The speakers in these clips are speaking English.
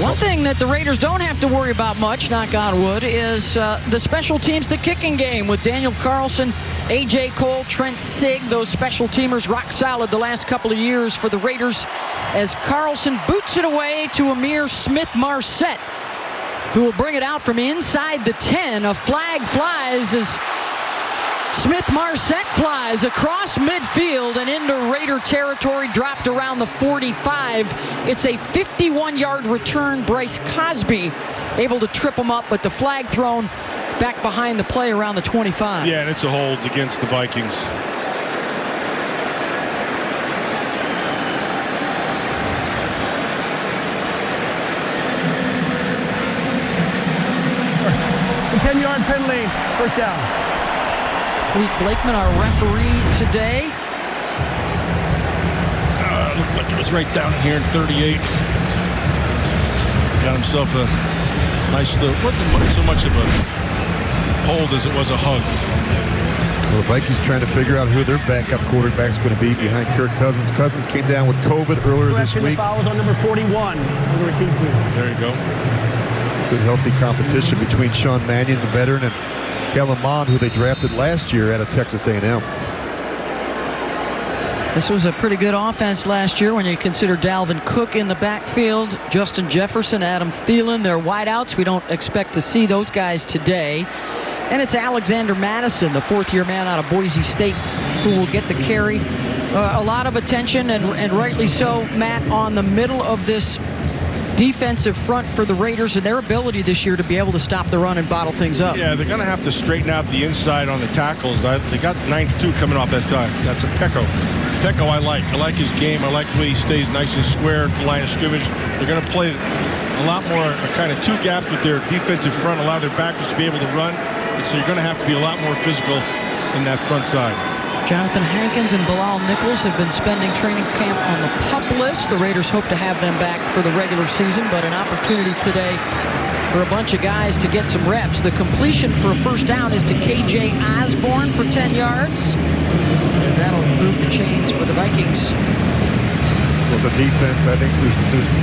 One thing that the Raiders don't have to worry about much, knock on wood, is the special teams, the kicking game with Daniel Carlson, A.J. Cole, Trent Sigg. Those special teamers rock solid the last couple of years for the Raiders as Carlson boots it away to Amir Smith-Marset, who will bring it out from inside the 10. A flag flies as Smith-Marset flies across midfield and into Raider territory, dropped around the 45. It's a 51-yard return. Bryce Cosby able to trip him up, but the flag thrown back behind the play around the 25. Yeah, and it's a hold against the Vikings. A 10-yard penalty, first down. Clete Blakeman, our referee today. Looked like it was right down here in 38. Got himself a nice little, wasn't so much of a hold as it was a hug. Well, the Vikings trying to figure out who their backup quarterback's going to be behind Kirk Cousins. Cousins came down with COVID earlier this week. The foul was on number 41 on the receive team. There you go. Good, healthy competition between Sean Mannion, the veteran, and Kellen Mond, who they drafted last year out of Texas A&M. This was a pretty good offense last year when you consider Dalvin Cook in the backfield, Justin Jefferson, Adam Thielen, their wideouts. We don't expect to see those guys today. And it's Alexander Madison, the fourth-year man out of Boise State, who will get the carry. A lot of attention, and rightly so, Matt, on the middle of this defensive front for the Raiders and their ability this year to be able to stop the run and bottle things up. Yeah, they're going to have to straighten out the inside on the tackles. They got 92 coming off that side. That's a Pecco. Pecco I like. I like his game. I like the way he stays nice and square at the line of scrimmage. They're going to play a lot more kind of two gaps with their defensive front, allow their backers to be able to run. So you're going to have to be a lot more physical in that front side. Jonathan Hankins and Bilal Nichols have been spending training camp on the PUP list. The Raiders hope to have them back for the regular season, but an opportunity today for a bunch of guys to get some reps. The completion for a first down is to K.J. Osborne for 10 yards. And that'll move the chains for the Vikings. Well, as a defense, I think there's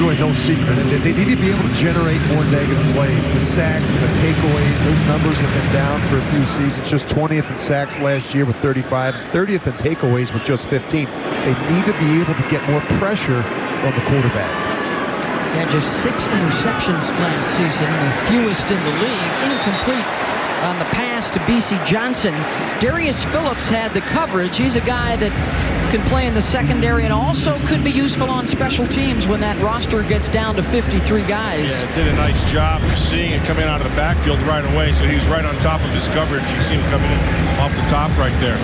really no secret. They need to be able to generate more negative plays. The sacks and the takeaways, those numbers have been down for a few seasons. Just 20th in sacks last year with 35, 30th in takeaways with just 15. They need to be able to get more pressure on the quarterback. He had just 6 interceptions last season, the fewest in the league. Incomplete on the pass to B.C. Johnson. Darius Phillips had the coverage. He's a guy that can play in the secondary and also could be useful on special teams when that roster gets down to 53 guys. Yeah, did a nice job of seeing it coming out of the backfield right away, so he was right on top of his coverage. You see him coming in off the top right there.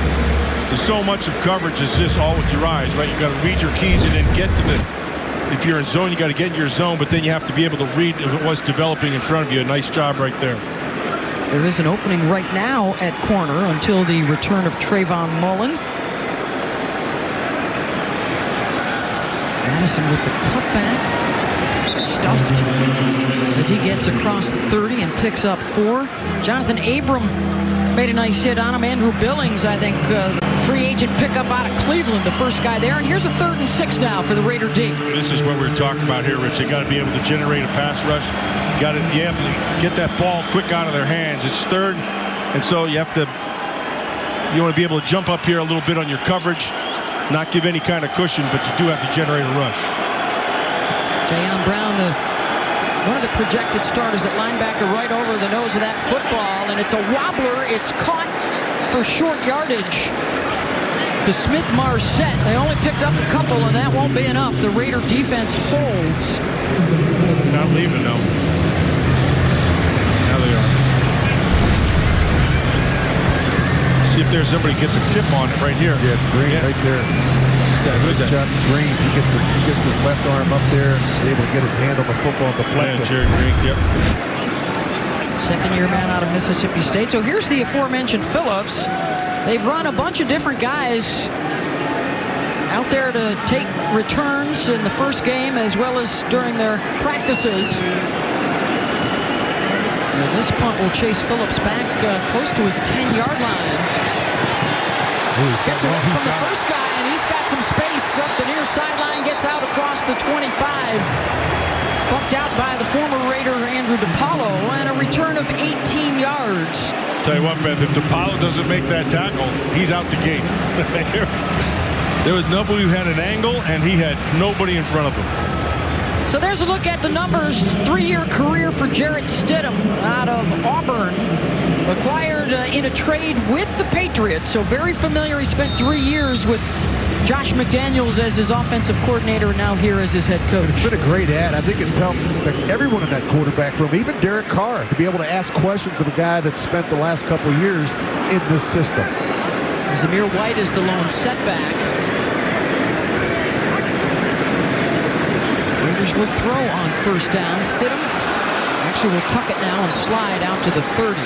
So much of coverage is just all with your eyes, right? You got to read your keys and then get to the, if you're in zone, you got to get in your zone, but then you have to be able to read if it was developing in front of you. A nice job right there. There is an opening right now at corner until the return of Trayvon Mullen. Madison with the cutback, stuffed as he gets across the 30 and picks up 4. Jonathan Abram made a nice hit on him. Andrew Billings, I think, free agent pickup out of Cleveland, the first guy there. And here's a 3rd and 6 now for the Raider D. This is what we're talking about here, Rich. They got to be able to generate a pass rush. You got to get that ball quick out of their hands. It's 3rd, and so you want to be able to jump up here a little bit on your coverage. Not give any kind of cushion, but you do have to generate a rush. Jayon Brown, one of the projected starters at linebacker, right over the nose of that football, and it's a wobbler. It's caught for short yardage to Smith-Marset. They only picked up a couple, and that won't be enough. The Raider defense holds. Not leaving, though. Now they are. See if there's somebody gets a tip on it right here. Yeah, it's Green right there. Who's that? John Green. He gets his left arm up there. He's able to get his hand on the football and deflect it. Jerry Green, yep. Second-year man out of Mississippi State. So here's the aforementioned Phillips. They've run a bunch of different guys out there to take returns in the first game as well as during their practices. And this punt will chase Phillips back close to his 10-yard line. Gets away from the first guy, and he's got some space up the near sideline, gets out across the 25. bumped out by the former Raider Andrew DePaulo, and a return of 18 yards. Tell you what, Beth, if DePaulo doesn't make that tackle, he's out the gate. There was nobody who had an angle, and he had nobody in front of him. So there's a look at the numbers. 3-year career for Jarett Stidham out of Auburn. Acquired in a trade with the Patriots, so very familiar. He spent 3 years with Josh McDaniels as his offensive coordinator, and now here as his head coach. It's been a great ad. I think it's helped everyone in that quarterback room, even Derek Carr, to be able to ask questions of a guy that spent the last couple of years in this system. Zamir White is the lone setback. Raiders will throw on first down. Stidham actually will tuck it now and slide out to the 30.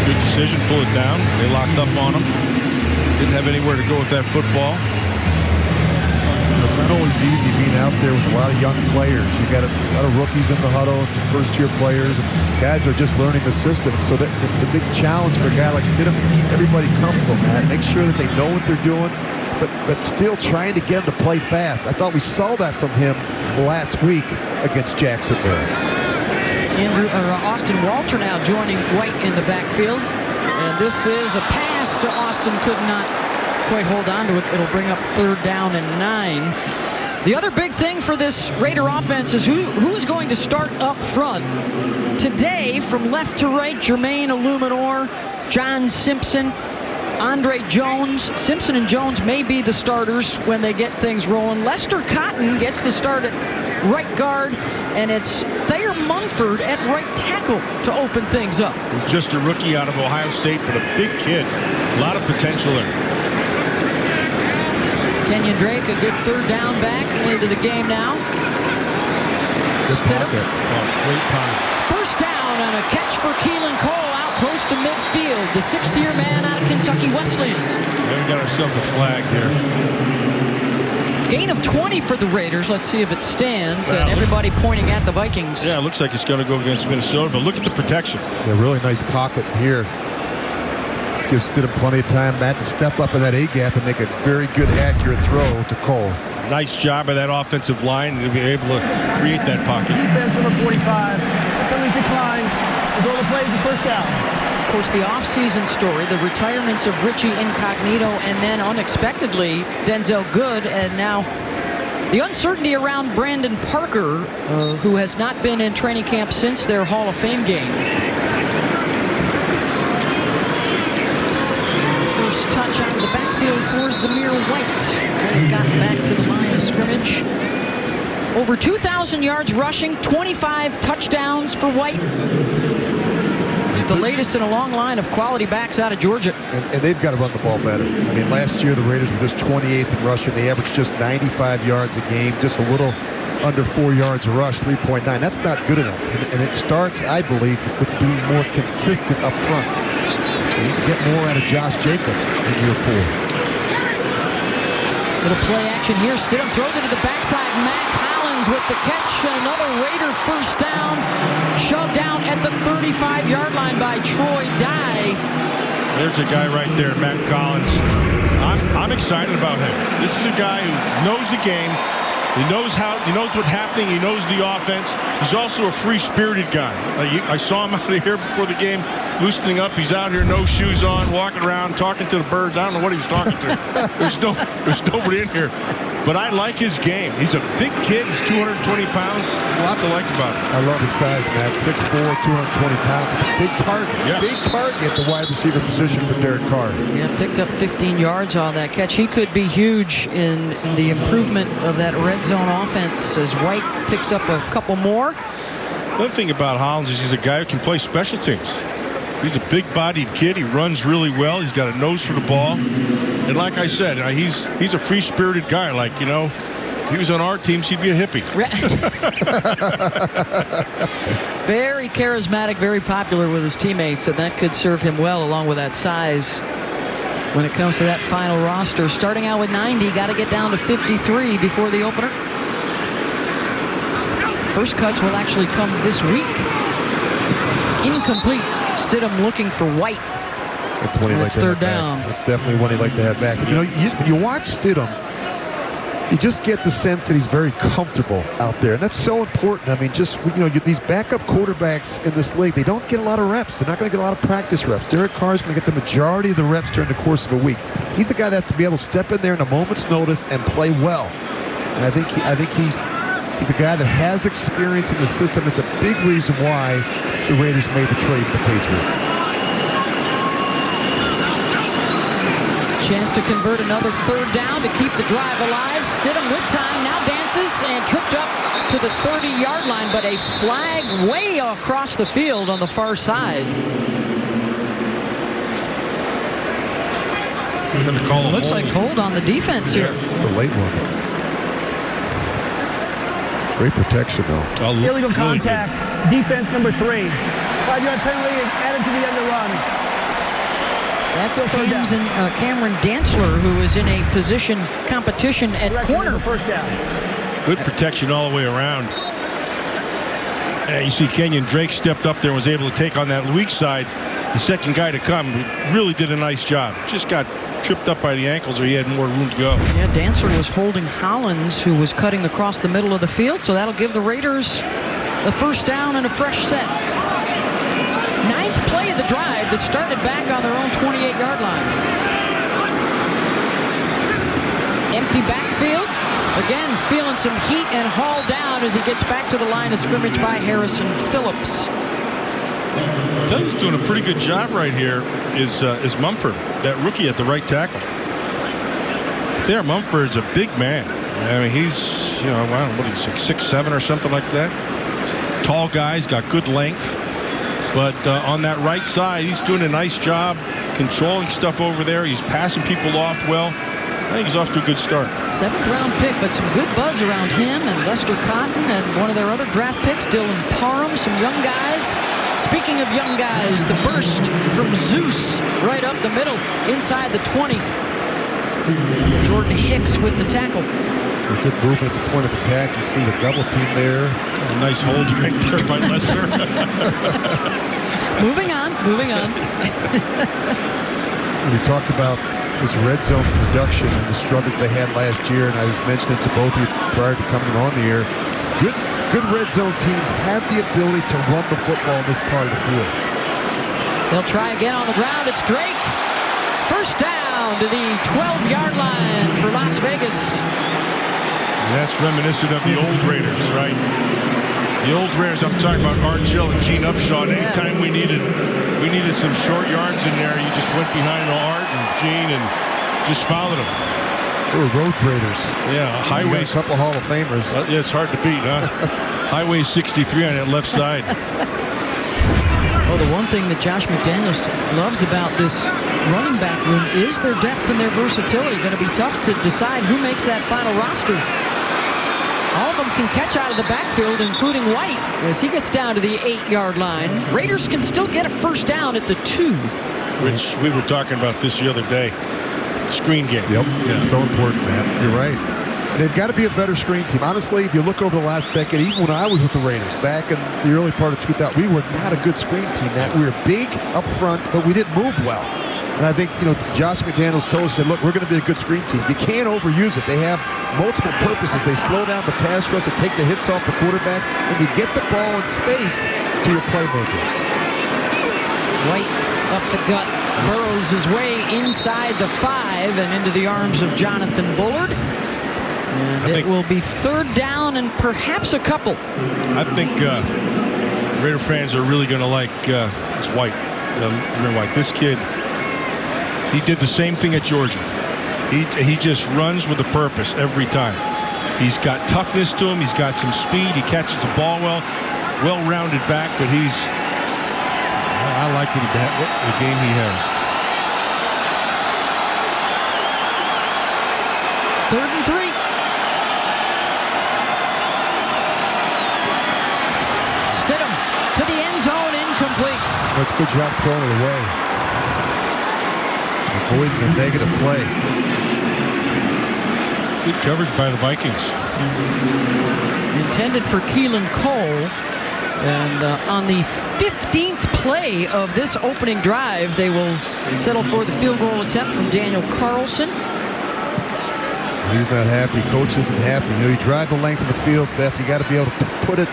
Good decision, pull it down. They locked up on him. Didn't have anywhere to go with that football. It's not always easy being out there with a lot of young players. You got a lot of rookies in the huddle, and some first-year players, and guys that are just learning the system. So the big challenge for a guy like Stidham is to keep everybody comfortable, Matt. Make sure that they know what they're doing, but still trying to get them to play fast. I thought we saw that from him last week against Jacksonville. Austin Walter now joining White in the backfield. And this is a pass to Austin. Could not quite hold on to it. It'll bring up 3rd down and 9. The other big thing for this Raider offense is who is going to start up front. Today, from left to right, Jermaine Illuminor, John Simpson, Andre Jones. Simpson and Jones may be the starters when they get things rolling. Lester Cotton gets the start at right guard, and it's Thayer Munford at right tackle to open things up. Just a rookie out of Ohio State, but a big kid. A lot of potential there. Kenyon Drake, a good 3rd down back into the game now. Stidham. Great time. First down and a catch for Keelan Cole out close to midfield. The 6th-year man out of Kentucky Wesleyan. Yeah, we got ourselves a flag here. Gain of 20 for the Raiders. Let's see if it stands. And everybody pointing at the Vikings. Yeah, it looks like it's going to go against Minnesota, but look at the protection. Yeah, really nice pocket here. Gives Stidham plenty of time, Matt, to step up in that A-gap and make a very good, accurate throw to Cole. Nice job by that offensive line to be able to create that pocket. Defense number 45. Penalties decline. As all the plays, the first down. Of course, the offseason story, the retirements of Richie Incognito, and then unexpectedly Denzel Good, and now the uncertainty around Brandon Parker, who has not been in training camp since their Hall of Fame game. First touch out of the backfield for Zamir White. They've gotten back to the line of scrimmage. Over 2,000 yards rushing, 25 touchdowns for White. The latest in a long line of quality backs out of Georgia. And they've got to run the ball better. I mean, last year the Raiders were just 28th in rushing. They averaged just 95 yards a game, just a little under 4 yards a rush, 3.9. That's not good enough. And it starts, I believe, with being more consistent up front. You can get more out of Josh Jacobs in year 4. Little play action here. Stidham throws it to the backside. Mac Hollins with the catch. Another Raider first down. Shoved down at the 35-yard line by Troy Dye. There's a guy right there, Matt Collins. I'm excited about him. This is a guy who knows the game. He knows what's happening. He knows the offense. He's also a free-spirited guy. I saw him out of here before the game, loosening up. He's out here, no shoes on, walking around, talking to the birds. I don't know what he was talking to. There's nobody in here. But I like his game. He's a big kid. He's 220 pounds. A lot to like about him. I love his size, Matt. 6'4", 220 pounds. It's a big target. Yeah. Big target at the wide receiver position for Derek Carr. Yeah, picked up 15 yards on that catch. He could be huge in the improvement of that red zone offense as White picks up a couple more. Another thing about Hollins is he's a guy who can play special teams. He's a big-bodied kid. He runs really well. He's got a nose for the ball. And like I said, he's a free-spirited guy. Like, if he was on our team, he'd be a hippie. Very charismatic, very popular with his teammates, and that could serve him well along with that size when it comes to that final roster. Starting out with 90, got to get down to 53 before the opener. First cuts will actually come this week. Incomplete. Stidham looking for White. That's one he likes to have back. That's definitely one he'd like to have back. You watch Stidham, you just get the sense that he's very comfortable out there, and that's so important. I mean, just, you know, these backup quarterbacks in this league, they don't get a lot of reps. They're not going to get a lot of practice reps. Derek Carr is going to get the majority of the reps during the course of a week. He's the guy that's to be able to step in there in a moment's notice and play well. And I think he's a guy that has experience in the system. It's a big reason why the Raiders made the trade with the Patriots. Chance to convert another third down to keep the drive alive. Stidham with time, now dances and tripped up to the 30-yard line, but a flag way across the field on the far side. They're going to call Looks like hold on the defense here. It's a late one. Great protection, though. Illegal contact. Defense number 3. 5-yard penalty added to the end of the run. That's Cameron Dantzler, who is in a position competition at corner. First down. Good protection all the way around. You see Kenyon Drake stepped up there and was able to take on that weak side. The second guy to come really did a nice job. Just got tripped up by the ankles, or he had more room to go. Yeah, Dantzler was holding Hollins, who was cutting across the middle of the field, so that'll give the Raiders a first down and a fresh set. 9th play of the drive that started back on their own 28-yard line. Empty backfield. Again, feeling some heat and hauled down as he gets back to the line of scrimmage by Harrison Phillips. I tell you, he's doing a pretty good job right here is Mumford, that rookie at the right tackle. Thayer Mumford's a big man. I mean, he's, you know, I don't know, what he's like 6'7" or something like that. Tall guy, he's got good length. But on that right side, he's doing a nice job controlling stuff over there. He's passing people off well. I think he's off to a good start. 7th-round pick, but some good buzz around him and Lester Cotton and one of their other draft picks, Dylan Parham, some young guys. Speaking of young guys, the burst from Zeus right up the middle, inside the 20. Jordan Hicks with the tackle. A good movement at the point of attack. You see the double team there. A nice hold right there by Lester. Moving on. We talked about this red zone production and the struggles they had last year, and I was mentioning to both of you prior to coming on the air. Good red zone teams have the ability to run the football in this part of the field. They'll try again on the ground. It's Drake. First down to the 12-yard line for Las Vegas. And that's reminiscent of the old Raiders, right? The old Raiders, I'm talking about Art Shell and Gene Upshaw. And anytime we needed some short yards in there, you just went behind Art and Gene and just followed them. They were road Raiders. Yeah, highway. A couple Hall of Famers. Yeah, it's hard to beat, huh? Highway 63 on that left side. Oh, the one thing that Josh McDaniels loves about this running back room is their depth and their versatility. Going to be tough to decide who makes that final roster. All of them can catch out of the backfield, including White, as he gets down to the 8-yard line. Raiders can still get a first down at the 2. Which we were talking about this the other day. Screen game. Yep, it's so important, man. You're right. They've got to be a better screen team. Honestly, if you look over the last decade, even when I was with the Raiders, back in the early part of 2000, we were not a good screen team. We were big up front, but we didn't move well. And I think, you know, Josh McDaniels told us, said, look, we're going to be a good screen team. You can't overuse it. They have multiple purposes. They slow down the pass rush and take the hits off the quarterback, and you get the ball in space to your playmakers. White up the gut, burrows his way inside the 5 and into the arms of Jonathan Bullard. And it will be third down and perhaps a couple. I think Raider fans are really going to like this White. White. This kid, he did the same thing at Georgia. He just runs with a purpose every time. He's got toughness to him. He's got some speed. He catches the ball well-rounded back, but I like what the game he has. 3rd and 3. Stidham to the end zone, incomplete. That's a good job throwing it away. Avoiding the negative play. Good coverage by the Vikings. Intended for Keelan Cole. And on the 15th play of this opening drive, they will settle for the field goal attempt from Daniel Carlson. He's not happy. Coach isn't happy. You know, you drive the length of the field, Beth. You got to be able to put it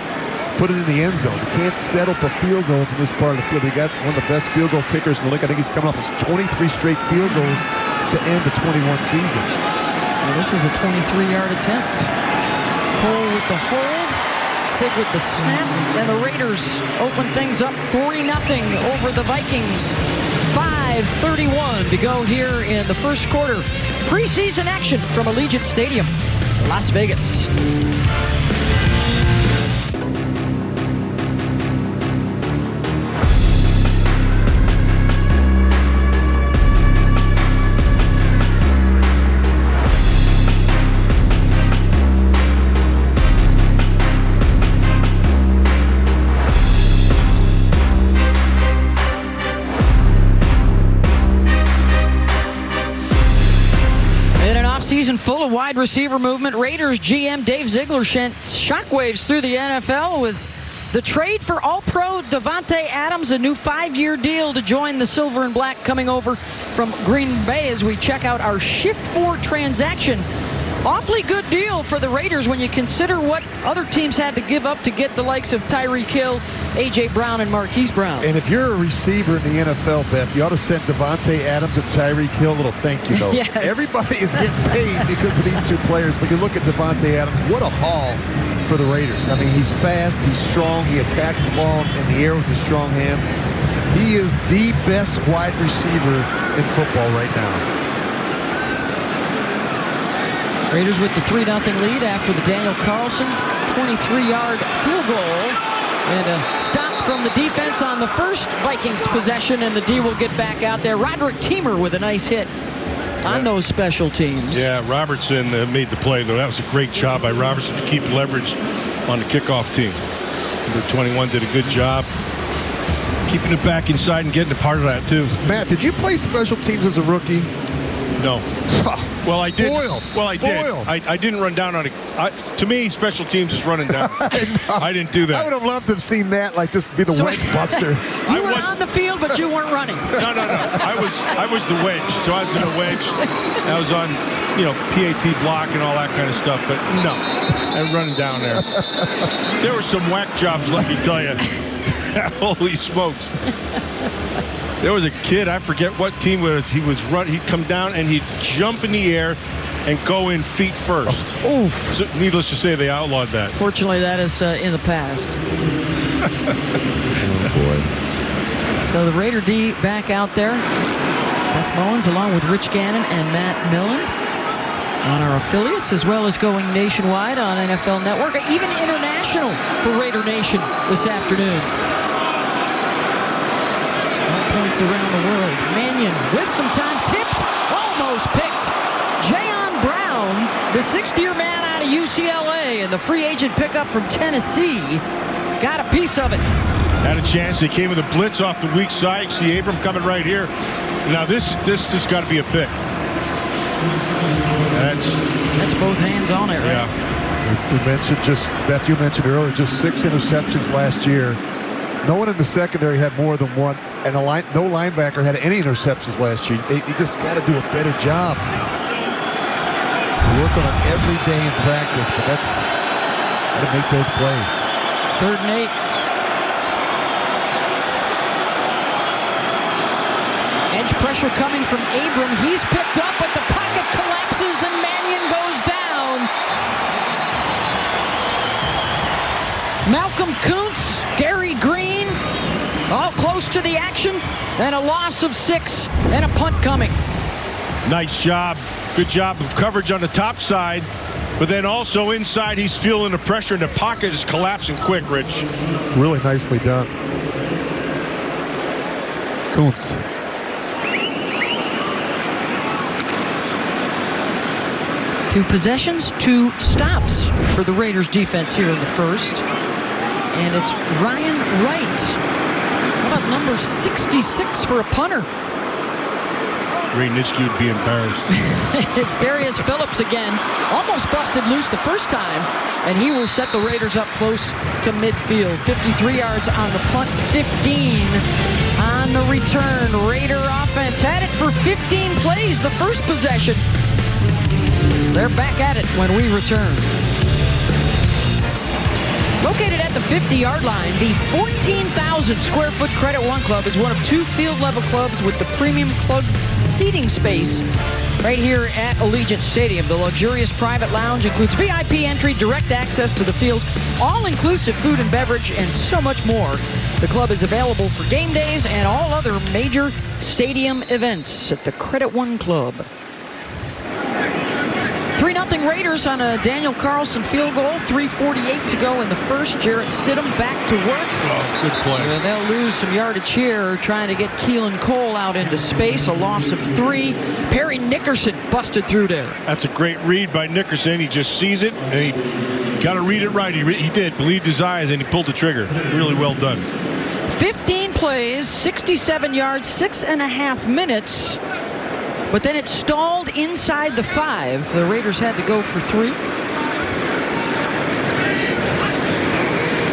in the end zone. You can't settle for field goals in this part of the field. We got one of the best field goal kickers in the league. I think he's coming off his 23 straight field goals to end the 21 season. Well, this is a 23-yard attempt. Cole with the hold, Sig with the snap, and the Raiders open things up 3-0 over the Vikings. 5:31 to go here in the first quarter. Preseason action from Allegiant Stadium, Las Vegas. Season full of wide receiver movement. Raiders GM Dave Ziegler sent shockwaves through the NFL with the trade for All-Pro Davante Adams, a new 5-year deal to join the Silver and Black coming over from Green Bay as we check out our Shift 4 transaction. Awfully good deal for the Raiders when you consider what other teams had to give up to get the likes of Tyreek Hill, A.J. Brown, and Marquise Brown. And if you're a receiver in the NFL, Beth, you ought to send Davante Adams and Tyreek Hill a little thank you note. Yes. Everybody is getting paid because of these two players, but you look at Davante Adams, what a haul for the Raiders. I mean, he's fast, he's strong, he attacks the ball in the air with his strong hands. He is the best wide receiver in football right now. Raiders with the 3-0 lead after the Daniel Carlson 23-yard field goal. And a stop from the defense on the first Vikings possession, and the D will get back out there. Roderick Teamer with a nice hit on those special teams. Yeah, Robertson made the play, though. That was a great job by Robertson to keep leverage on the kickoff team. Number 21 did a good job keeping it back inside and getting a part of that, too. Matt, did you play special teams as a rookie? No. Well, I did. Spoiled. Well, I did. I didn't run down on it. To me, special teams is running down. I didn't do that. I would have loved to have seen Matt like this be the wedge buster. You were on the field, but you weren't running. No. I was the wedge. So I was in a wedge. I was on, PAT block and all that kind of stuff. But no, I'm running down there. There were some whack jobs, let me tell you. Holy smokes. There was a kid, I forget what team it was. He'd come down and he'd jump in the air and go in feet first. Oh. So, needless to say, they outlawed that. Fortunately, that is in the past. Oh, boy. So the Raider D back out there. Beth Mullins along with Rich Gannon and Matt Millen on our affiliates, as well as going nationwide on NFL Network, even international for Raider Nation this afternoon. Points around the world. Mannion with some time, tipped, almost picked. Jayon Brown, the 6th-year man out of UCLA and the free agent pickup from Tennessee, got a piece of it. Had a chance. They came with a blitz off the weak side. See Abram coming right here. Now this has got to be a pick. That's both hands on it, right? Yeah. We mentioned Beth, you mentioned earlier, just 6 interceptions last year. No one in the secondary had more than one, and no linebacker had any interceptions last year. You just got to do a better job. Work on it every day in practice, but that's got to make those plays. 3rd and 8. Edge pressure coming from Abram. He's picked up, but the pocket collapses and Mannion goes down. Malcolm Kuntz, Gary Green, all close to the action, and a loss of 6 and a punt coming. Nice job. Good job of coverage on the top side, but then also inside he's feeling the pressure and the pocket is collapsing quick, Rich. Really nicely done. Kuntz. Two possessions, 2 stops for the Raiders defense here in the first. And it's Ryan Wright. How about number 66 for a punter? Ray Nitschke would be embarrassed. It's Darius Phillips again. Almost busted loose the first time, and he will set the Raiders up close to midfield. 53 yards on the punt, 15 on the return. Raider offense had it for 15 plays the first possession. They're back at it when we return. Located at the 50-yard line, the 14,000 square foot Credit One Club is one of 2 field level clubs with the premium club seating space right here at Allegiant Stadium. The luxurious private lounge includes VIP entry, direct access to the field, all-inclusive food and beverage, and so much more. The club is available for game days and all other major stadium events at the Credit One Club. 3-0 Raiders on a Daniel Carlson field goal. 3:48 to go in the first. Jarett Stidham back to work. Oh, good play. And they'll lose some yardage here, trying to get Keelan Cole out into space. A loss of 3. Perry Nickerson busted through there. That's a great read by Nickerson. He just sees it, and he got to read it right. He did. Believed his eyes, and he pulled the trigger. Really well done. 15 plays, 67 yards, 6.5 minutes. But then it stalled inside the 5. The Raiders had to go for 3.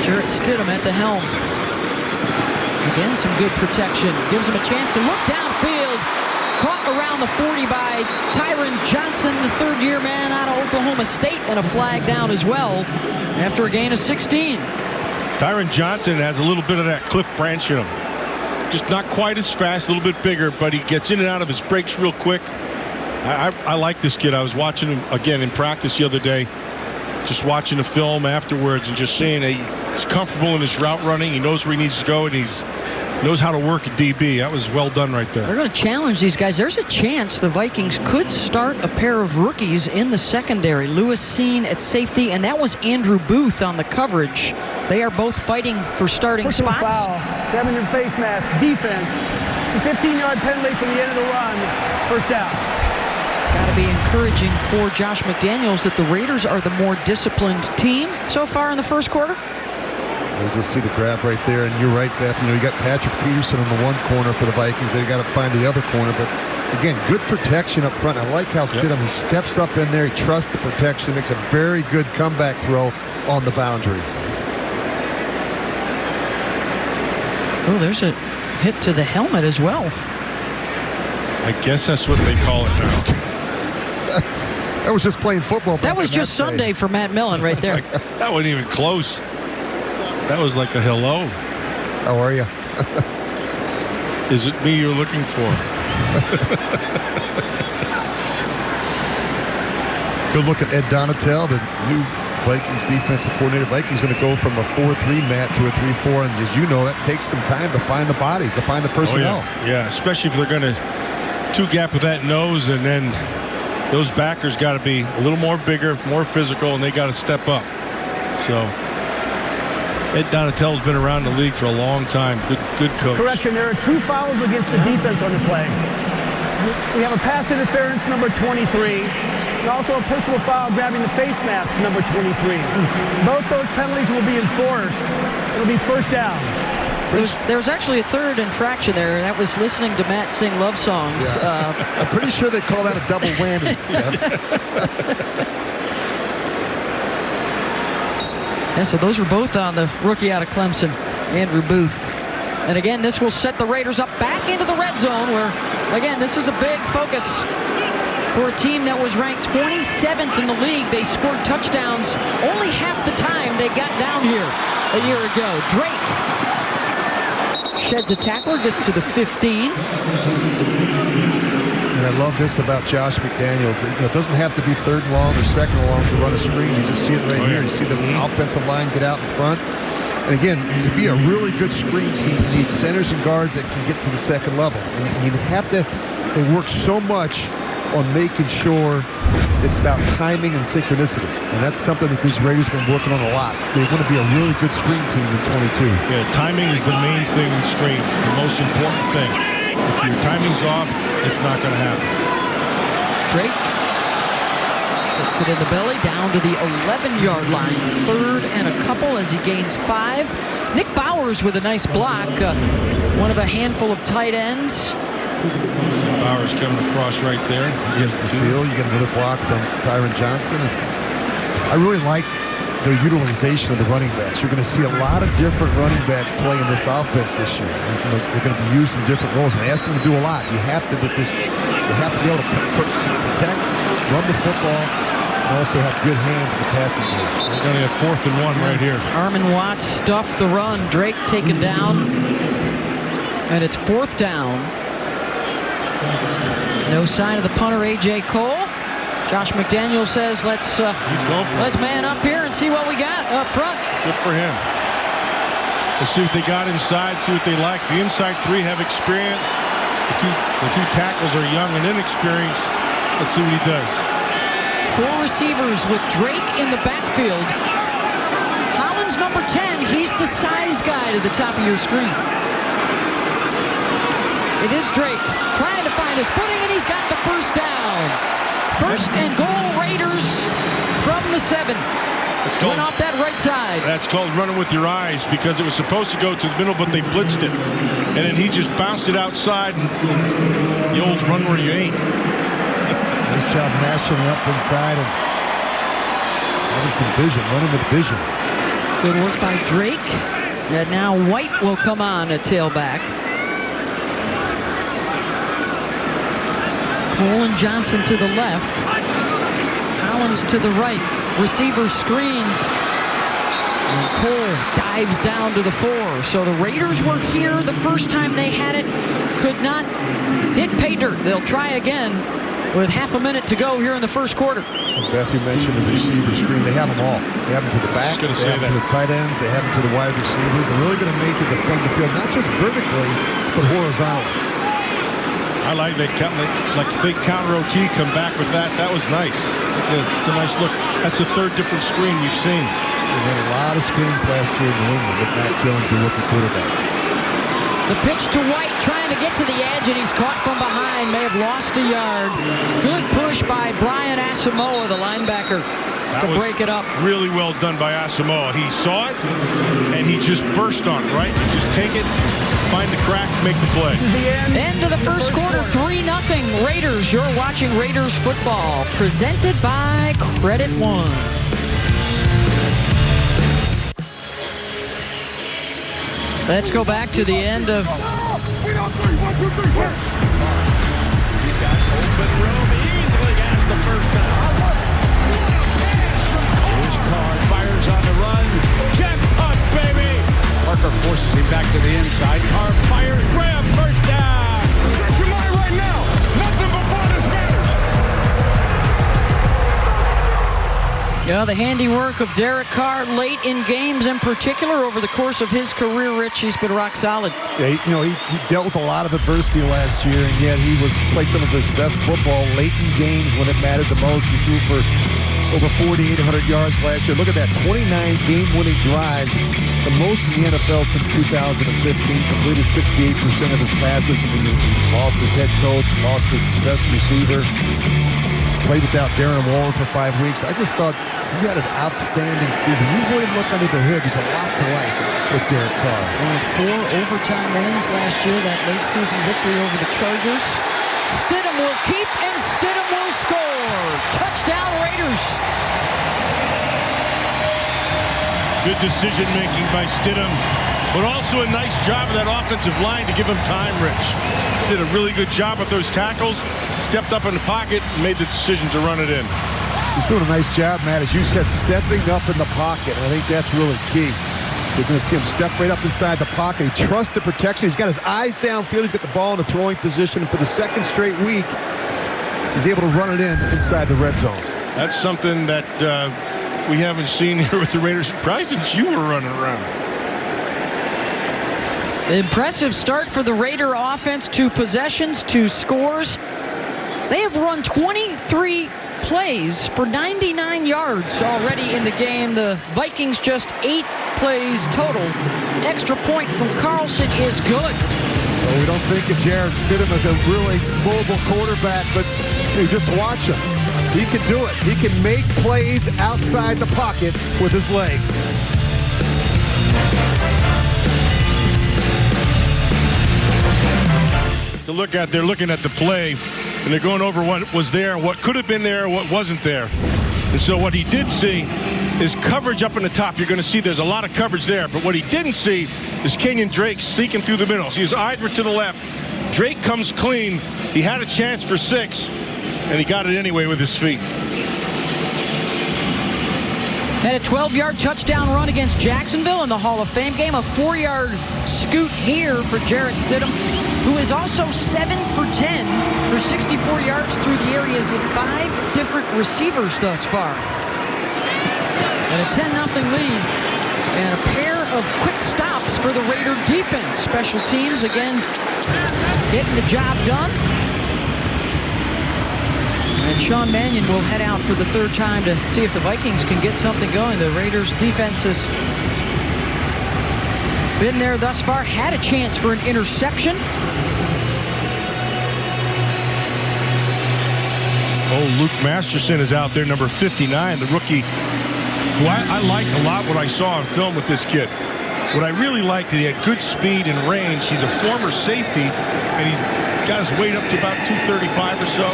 Jarett Stidham at the helm. Again, some good protection. Gives him a chance to look downfield. Caught around the 40 by Tyron Johnson, the third-year man out of Oklahoma State, and a flag down as well after a gain of 16. Tyron Johnson has a little bit of that Cliff Branch in him. Just not quite as fast, a little bit bigger, but he gets in and out of his breaks real quick. I like this kid. I was watching him again in practice the other day, just watching the film afterwards and just seeing that he's comfortable in his route running. He knows where he needs to go, and he's knows how to work at DB. That was well done right there. They're going to challenge these guys. There's a chance the Vikings could start a pair of rookies in the secondary. Lewis Seen at safety, and that was Andrew Booth on the coverage. They are both fighting for starting Personal spots. Foul. Grabbing your face mask. Defense. A 15-yard penalty from the end of the run. First down. Got to be encouraging for Josh McDaniels that the Raiders are the more disciplined team so far in the first quarter. We'll just see the grab right there, and you're right, Beth. You know, you got Patrick Peterson on the one corner for the Vikings. They got to find the other corner, but again, good protection up front. I like how Stidham, he steps up in there, he trusts the protection, makes a very good comeback throw on the boundary. Oh, there's a hit to the helmet as well. I guess that's what they call it now. That was just playing football. That was just Sunday for Matt Millen right there. That wasn't even close. That was like a hello. How are you? Is it me you're looking for? Good look at Ed Donatel, the new Vikings defensive coordinator. Vikings going to go from a 4-3 Matt to a 3-4, and as you know, that takes some time to find the bodies, to find the personnel. Oh, yeah, especially if they're going to two-gap with that nose, and then those backers got to be a little more bigger, more physical, and they got to step up. So Ed Donatel's been around the league for a long time. Good coach. Correction, there are 2 fouls against the defense on the play. We have a pass interference, number 23, and also a personal foul grabbing the face mask, number 23. Both those penalties will be enforced. It'll be first down. There was actually a third infraction there, and that was listening to Matt sing love songs. Yeah. I'm pretty sure they call that a double whammy. Yeah, so those were both on the rookie out of Clemson, Andrew Booth. And again, this will set the Raiders up back into the red zone where, again, this is a big focus for a team that was ranked 27th in the league. They scored touchdowns only half the time they got down here a year ago. Drake sheds a tackler, gets to the 15. And I love this about Josh McDaniels. It doesn't have to be third and long or second and long to run a screen. You just see it right here. You see the offensive line get out in front. And again, to be a really good screen team, you need centers and guards that can get to the second level. And you have to, they work so much on making sure it's about timing and synchronicity. And that's something that these Raiders have been working on a lot. They want to be a really good screen team in 22. Yeah, timing is the main thing in screens, the most important thing. If your timing's off, it's not going to happen. Drake puts it in the belly, down to the 11-yard line. 3rd and a couple as he gains 5. Nick Bowers with a nice block. One of a handful of tight ends. See Bowers coming across right there. Against the seal. You get another block from Tyron Johnson. I really like their utilization of the running backs. You're going to see a lot of different running backs play in this offense this year. They're going to be used in different roles, and they ask them to do a lot. You have to be able to protect, run the football, also have good hands in the passing game. They're going to have 4th and 1 right here. Armon Watts stuffed the run. Drake taken down. And it's 4th down. No sign of the punter, A.J. Cole. Josh McDaniel says, let's man up here and see what we got up front. Good for him. Let's see what they got inside, see what they like. The inside 3 have experience. The two tackles are young and inexperienced. Let's see what he does. 4 receivers with Drake in the backfield. Hollins, number 10. He's the size guy to the top of your screen. It is Drake trying to find his footing, and he's got the first down. 1st and goal, Raiders from the 7. Going off that right side. That's called running with your eyes, because it was supposed to go to the middle, but they blitzed it. And then he just bounced it outside. And the old run where you ain't. Nice job mashing it up inside and having some vision, running with vision. Good work by Drake. And now White will come on at tailback. Cole and Johnson to the left. Collins to the right. Receiver screen. And Cole dives down to the 4. So the Raiders were here the first time they had it. Could not hit pay dirt. They'll try again with half a minute to go here in the first quarter. Beth, you mentioned the receiver screen. They have them all. They have them to the backs. They have them to the tight ends. They have them to the wide receivers. They're really going to make it defend the field, not just vertically, but horizontally. I like they kept like fake counter OT, come back with that. That was nice. It's a nice look. That's the 3rd different screen we've seen. We had a lot of screens last year in New England with Mac Jones, the rookie quarterback. The pitch to White, trying to get to the edge, and he's caught from behind. May have lost a yard. Good push by Brian Asamoah, the linebacker, to break it up. Really well done by Asamoah. He saw it, and he just burst on it, right? Just take it, find the crack, make the play. End of the first quarter, 3-0 Raiders. You're watching Raiders football, presented by Credit One. Let's go back to the end of... He's got open room. He easily has the first down. Here's Carr, fires on the run. Jackpot, baby! Parker forces him back to the inside. Carr fires. Graham, first down. Set your mind right now. Nothing but bonus matters. Yeah, the handiwork of Derek Carr late in games in particular over the course of his career, Rich. He's been rock solid. Yeah, he dealt with a lot of adversity last year, and yet he played some of his best football late in games when it mattered the most. He threw for over 4,800 yards last year. Look at that, 29 game-winning drives, the most in the NFL since 2015. Completed 68% of his passes. I mean, he lost his head coach, lost his best receiver. Played without Darren Waller for 5 weeks. I just thought he had an outstanding season. You really look under the hood. There's a lot to like with Derek Carr. Only 4 overtime wins last year, that late season victory over the Chargers. Stidham will keep, and Stidham will score. Touchdown, Raiders. Good decision-making by Stidham, but also a nice job of that offensive line to give him time, Rich. Did a really good job with those tackles, stepped up in the pocket, and made the decision to run it in. He's doing a nice job, Matt, as you said, stepping up in the pocket. I think that's really key. You're going to see him step right up inside the pocket. He trusts the protection. He's got his eyes downfield. He's got the ball in the throwing position. And for the 2nd straight week, he's able to run it in inside the red zone. That's something that we haven't seen here with the Raiders, probably since you were running around. Impressive start for the Raider offense. 2 possessions, 2 scores. They have run 23 plays for 99 yards already in the game. The Vikings just 8 plays total. Extra point from Carlson is good. Well, we don't think of Jarett Stidham as a really mobile quarterback, but hey, just watch him. He can do it. He can make plays outside the pocket with his legs. To look at, they're looking at the play, and they're going over what was there, what could have been there, what wasn't there. And so what he did see is coverage up in the top. You're going to see there's a lot of coverage there. But what he didn't see is Kenyon Drake sneaking through the middle. See, his eyes were to the left. Drake comes clean. He had a chance for 6, and he got it anyway with his feet. Had a 12-yard touchdown run against Jacksonville in the Hall of Fame game. A 4-yard scoot here for Jarett Stidham, who is also 7 for 10 for 64 yards through the air. He has hit 5 different receivers thus far. And a 10-0 lead. And a pair of quick stops for the Raider defense. Special teams, again, getting the job done. And Sean Mannion will head out for the 3rd time to see if the Vikings can get something going. The Raiders defense has been there thus far. Had a chance for an interception. Oh, Luke Masterson is out there, number 59, the rookie, who I liked a lot what I saw on film with this kid. What I really liked, he had good speed and range. He's a former safety, and he's got his weight up to about 235 or so.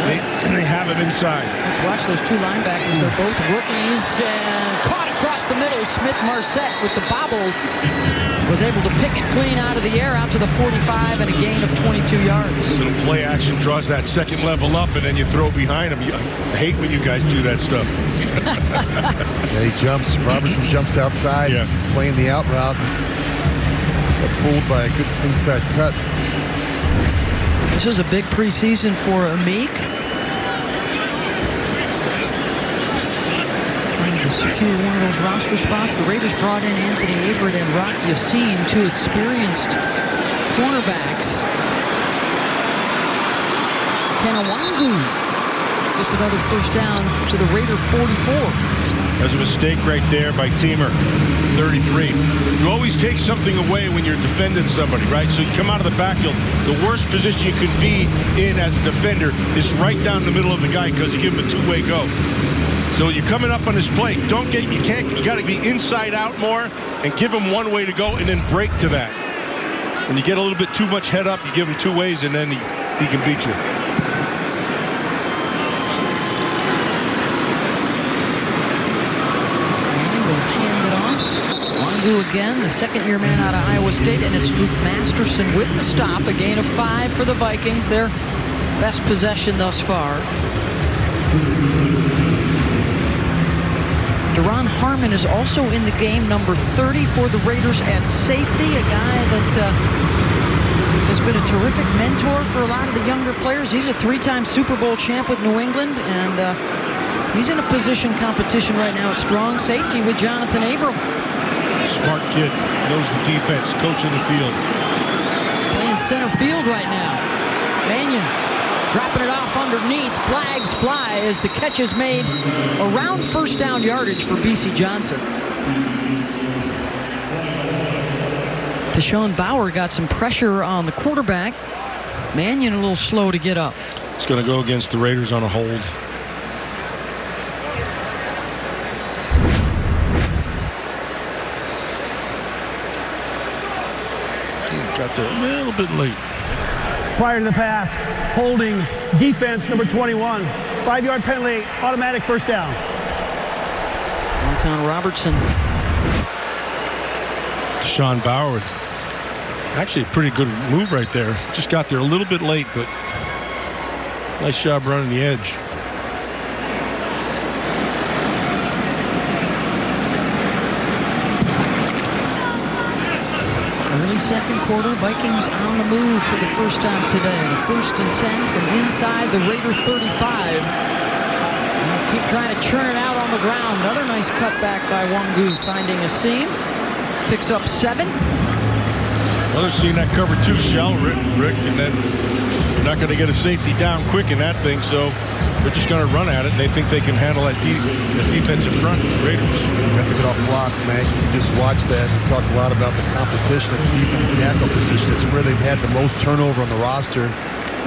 They have him inside. Let's watch those 2 linebackers. They're both rookies, and caught across the middle. Smith-Marset with the bobble was able to pick it clean out of the air out to the 45 and a gain of 22 yards. A little play action draws that second level up, and then you throw behind him. I hate when you guys do that stuff. Yeah, he jumps. Robertson jumps outside, playing the out route. But fooled by a good inside cut. This is a big preseason for Amik. Trying to secure one of those roster spots. The Raiders brought in Anthony Averett and Rock Yassin, 2 experienced cornerbacks. Kenawangu gets another first down to the Raider 44. There's a mistake right there by Teamer, 33. You always take something away when you're defending somebody, right? So you come out of the backfield. The worst position you can be in as a defender is right down the middle of the guy because you give him a 2-way go. So you're coming up on this play. You got to be inside out more and give him 1 way to go and then break to that. When you get a little bit too much head up, you give him 2 ways and then he can beat you. Again, the 2nd-year man out of Iowa State, and it's Luke Masterson with the stop. A gain of 5 for the Vikings. Their best possession thus far. Deron Harmon is also in the game, number 30 for the Raiders at safety. A guy that has been a terrific mentor for a lot of the younger players. He's a 3-time Super Bowl champ with New England, and he's in a position competition right now at strong safety with Jonathan Abram. Smart kid, knows the defense, coaching the field. Playing center field right now. Mannion dropping it off underneath. Flags fly as the catch is made around 1st down yardage for B.C. Johnson. Deshaun Bauer got some pressure on the quarterback. Mannion a little slow to get up. It's going to go against the Raiders on a hold. Got there a little bit late. Prior to the pass, holding defense number 21. 5-yard penalty, automatic first down. That's on Robertson. Deshaun Bauer, actually a pretty good move right there. Just got there a little bit late, but nice job running the edge. Early 2nd quarter, Vikings on the move for the first time today. 1st and 10 from inside the Raider 35. Keep trying to churn it out on the ground. Another nice cutback by Wangu, finding a seam. Picks up 7. Well, they're seeing that cover 2 shell, Rick, and then you're not going to get a safety down quick in that thing, so they're just going to run at it, and they think they can handle that defensive front, the Raiders. Got to get off blocks, man. You just watch that and talk a lot about the competition at the defensive tackle position. It's where they've had the most turnover on the roster.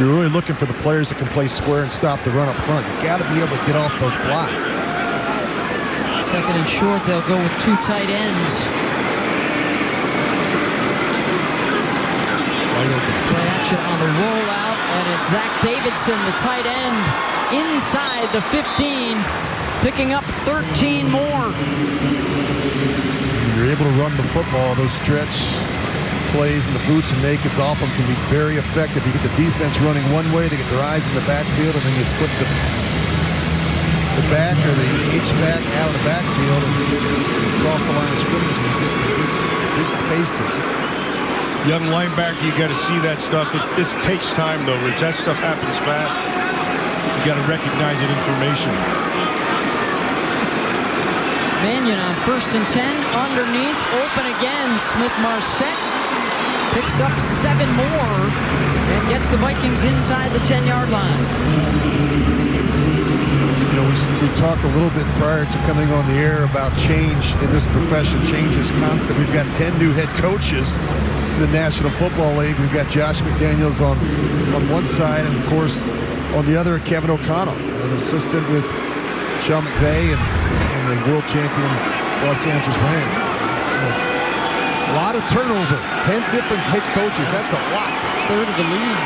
You're really looking for the players that can play square and stop the run up front. You got to be able to get off those blocks. 2nd and short, they'll go with 2 tight ends. Play action on the rollout, and it's Zach Davidson, the tight end, inside the 15, picking up 13 more. You're able to run the football. Those stretch plays and the boots and nakeds off them can be very effective. You get the defense running one way, they get their eyes in the backfield, and then you slip the the back or the H-back out of the backfield and cross the line of scrimmage and get some big spaces. Young linebacker, you got to see that stuff. This takes time, though, Rich. That stuff happens fast. You got to recognize that information. Mannion on 1st and 10, underneath, open again. Smith-Marsette picks up 7 more and gets the Vikings inside the 10-yard line. You know, we talked a little bit prior to coming on the air about change in this profession. Change is constant. We've got 10 new head coaches in the National Football League. We've got Josh McDaniels on one side, and of course, on the other, Kevin O'Connell, an assistant with Sean McVay and the world champion Los Angeles Rams. A lot of turnover. 10 different head coaches. That's a lot. Third of the league.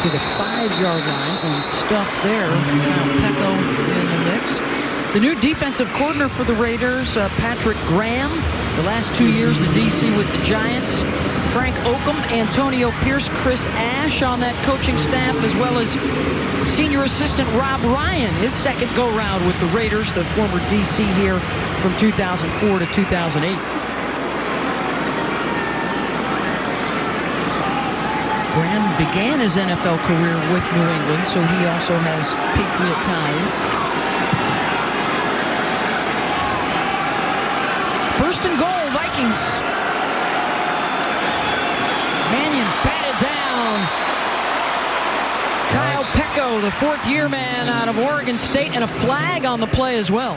To the 5-yard line and stuff there. Now Pecco in the mix. The new defensive coordinator for the Raiders, Patrick Graham. The last 2 years, the DC with the Giants. Frank Oakham, Antonio Pierce, Chris Ash on that coaching staff, as well as senior assistant Rob Ryan, his second go-round with the Raiders, the former DC here from 2004 to 2008. Graham began his NFL career with New England, so he also has Patriot ties. 1st and goal, Vikings. Mannion batted down. Kyle Pecco, the 4th-year man out of Oregon State, and a flag on the play as well.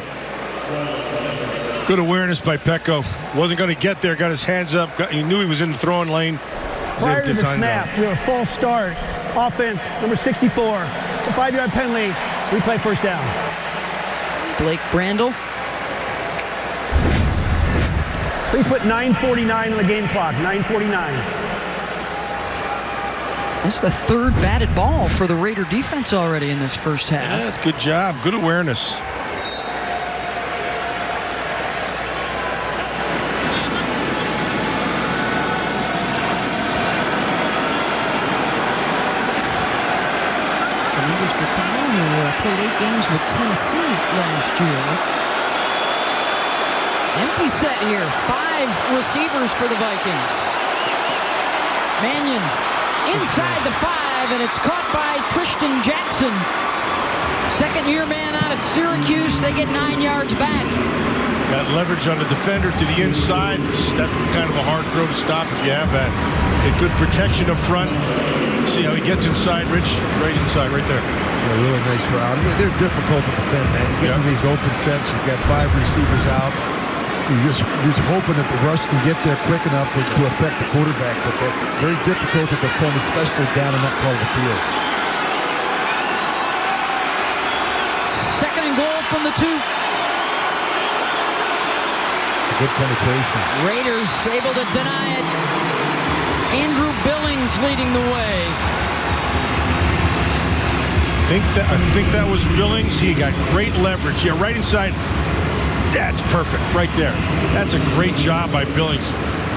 Good awareness by Pecco. Wasn't going to get there. Got his hands up. He knew he was in the throwing lane. Prior to the snap, we have a false start. Offense, number 64. A 5-yard penalty. We play first down. Blake Brandel. Please put 9:49 on the game clock. 9:49. That's the 3rd batted ball for the Raider defense already in this first half. Yeah, that's good job. Good awareness. Played 8 games with Tennessee last year. Empty set here. 5 receivers for the Vikings. Mannion inside the 5, and it's caught by Tristan Jackson. 2nd-year man out of Syracuse. They get 9 yards back. Got leverage on the defender to the inside. That's kind of a hard throw to stop if you have that. Get good protection up front. See how he gets inside, Rich? Right inside, right there. A really nice route. I mean, they're difficult to defend, man. You get in these open sets, you've got 5 receivers out. You're just hoping that the rush can get there quick enough to affect the quarterback, but it's very difficult to defend, especially down in that part of the field. 2nd and goal from the 2. Good penetration. Raiders able to deny it. Andrew Billings leading the way. I think that was Billings. He got great leverage. Yeah, right inside. That's perfect right there. That's a great job by Billings.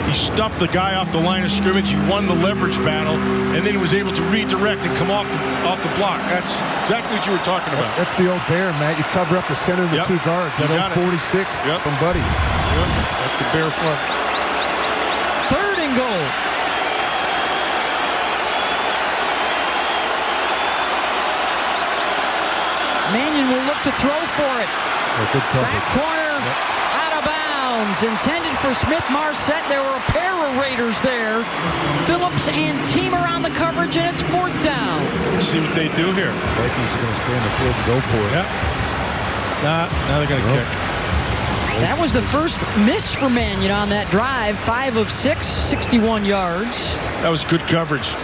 He stuffed the guy off the line of scrimmage. He won the leverage battle, and then he was able to redirect and come off the block. That's exactly what you were talking about. That's the old bear, Matt. You cover up the center of the 2 guards. That old 46 from Buddy. Yep. That's a bear front. 3rd and goal. Mannion will look to throw for it. Good coverage. Back corner, out of bounds. Intended for Smith-Marsette. There were a pair of Raiders there. Phillips and Teamer on the coverage, and it's 4th down. Let's see what they do here. Vikings are going to stay in the field and go for it. Yep. Now they're going to kick. That was the first miss for Mannion on that drive. 5 of 6, 61 yards. That was good coverage.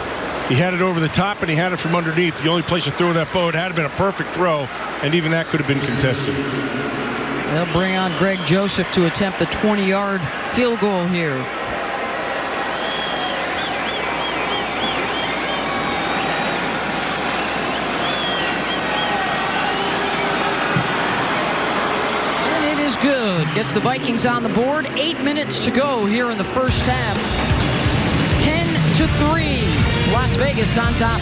He had it over the top, and he had it from underneath. The only place to throw that boat had been a perfect throw, and even that could have been contested. They'll bring on Greg Joseph to attempt the 20-yard field goal here. And it is good. Gets the Vikings on the board. 8 minutes to go here in the first half. 10-3. Las Vegas on top.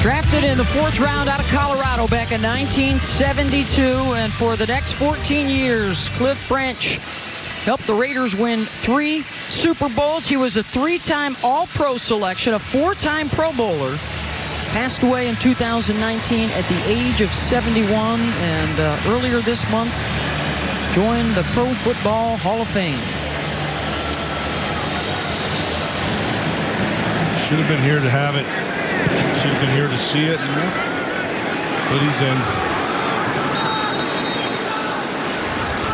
Drafted in the 4th round out of Colorado back in 1972, and for the next 14 years, Cliff Branch helped the Raiders win 3 Super Bowls. He was a 3-time All-Pro selection, a 4-time Pro Bowler. Passed away in 2019 at the age of 71, and earlier this month joined the Pro Football Hall of Fame. Should have been here to have it. Should have been here to see it. But he's in.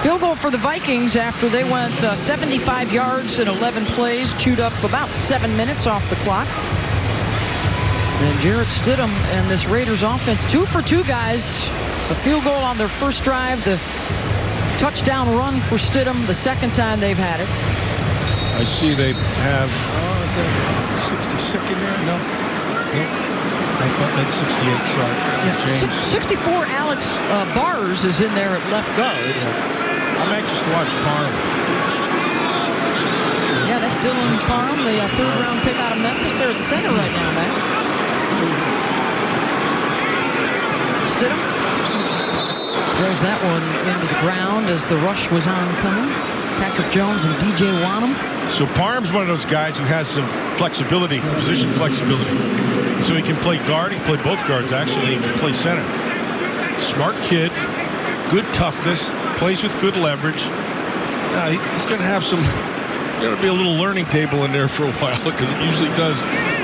Field goal for the Vikings after they went 75 yards in 11 plays, chewed up about 7 minutes off the clock. And Jarett Stidham and this Raiders offense, 2 for 2 guys. A field goal on their first drive, the touchdown run for Stidham the second time they've had it. I see they have, is that 62nd there? No. I thought that's 68, sorry. Yeah, 64 Alex Bars is in there at left guard. Yeah. I'm anxious to watch Parham. Yeah, that's Dylan Parham, the 3rd round pick out of Memphis. They're at center right now, man. Stidham throws that one into the ground as the rush was oncoming. Patrick Jones and DJ Wanham. So Parham's one of those guys who has some flexibility, position flexibility. So he can play guard, he can play both guards actually, he can play center. Smart kid, good toughness, plays with good leverage. He's going to have some, going to be a little learning table in there for a while, because it usually does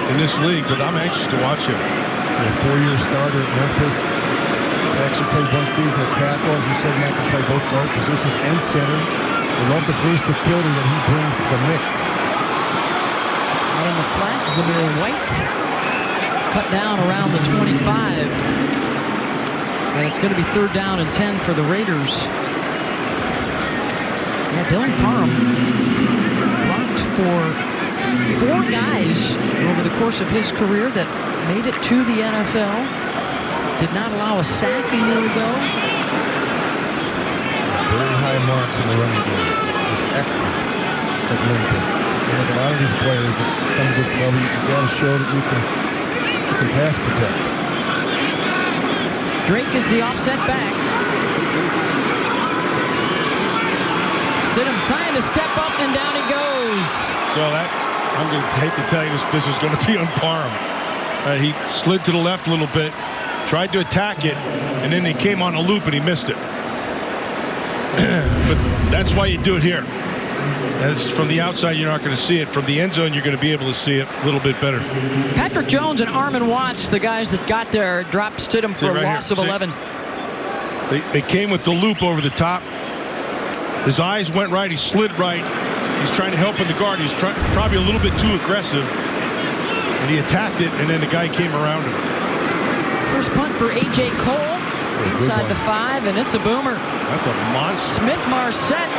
in this league, but I'm anxious to watch him. A 4-year starter at Memphis. Actually played 1 season at tackle. As you said, Matt can play both guard positions and center. I love the versatility that he brings to the mix. Out on the flat, Zamir White. Cut down around the 25. And it's going to be 3rd down and 10 for the Raiders. Yeah, Dylan Parham blocked for 4 guys over the course of his career that made it to the NFL. Did not allow a sack a year ago. Very high marks in the running game. Just excellent at Memphis. And like a lot of these players that come to this level, you got to show that you can pass protect. Drake is the offset back. Stidham trying to step up, and down he goes. So that, I'm going to hate to tell you this is going to be on Parham. He slid to the left a little bit, tried to attack it, and then he came on a loop and he missed it. But that's why you do it here. That's from the outside, you're not going to see it. From the end zone, you're going to be able to see it a little bit better. Patrick Jones and Armin Watts, the guys that got there, dropped Stidham for a loss of 11. They came with the loop over the top. His eyes went right. He slid right. He's trying to help in the guard. He's probably a little bit too aggressive. And he attacked it, and then the guy came around him. First punt for A.J. Cole. Inside the 5, and it's a boomer. That's a monster. Smith Marset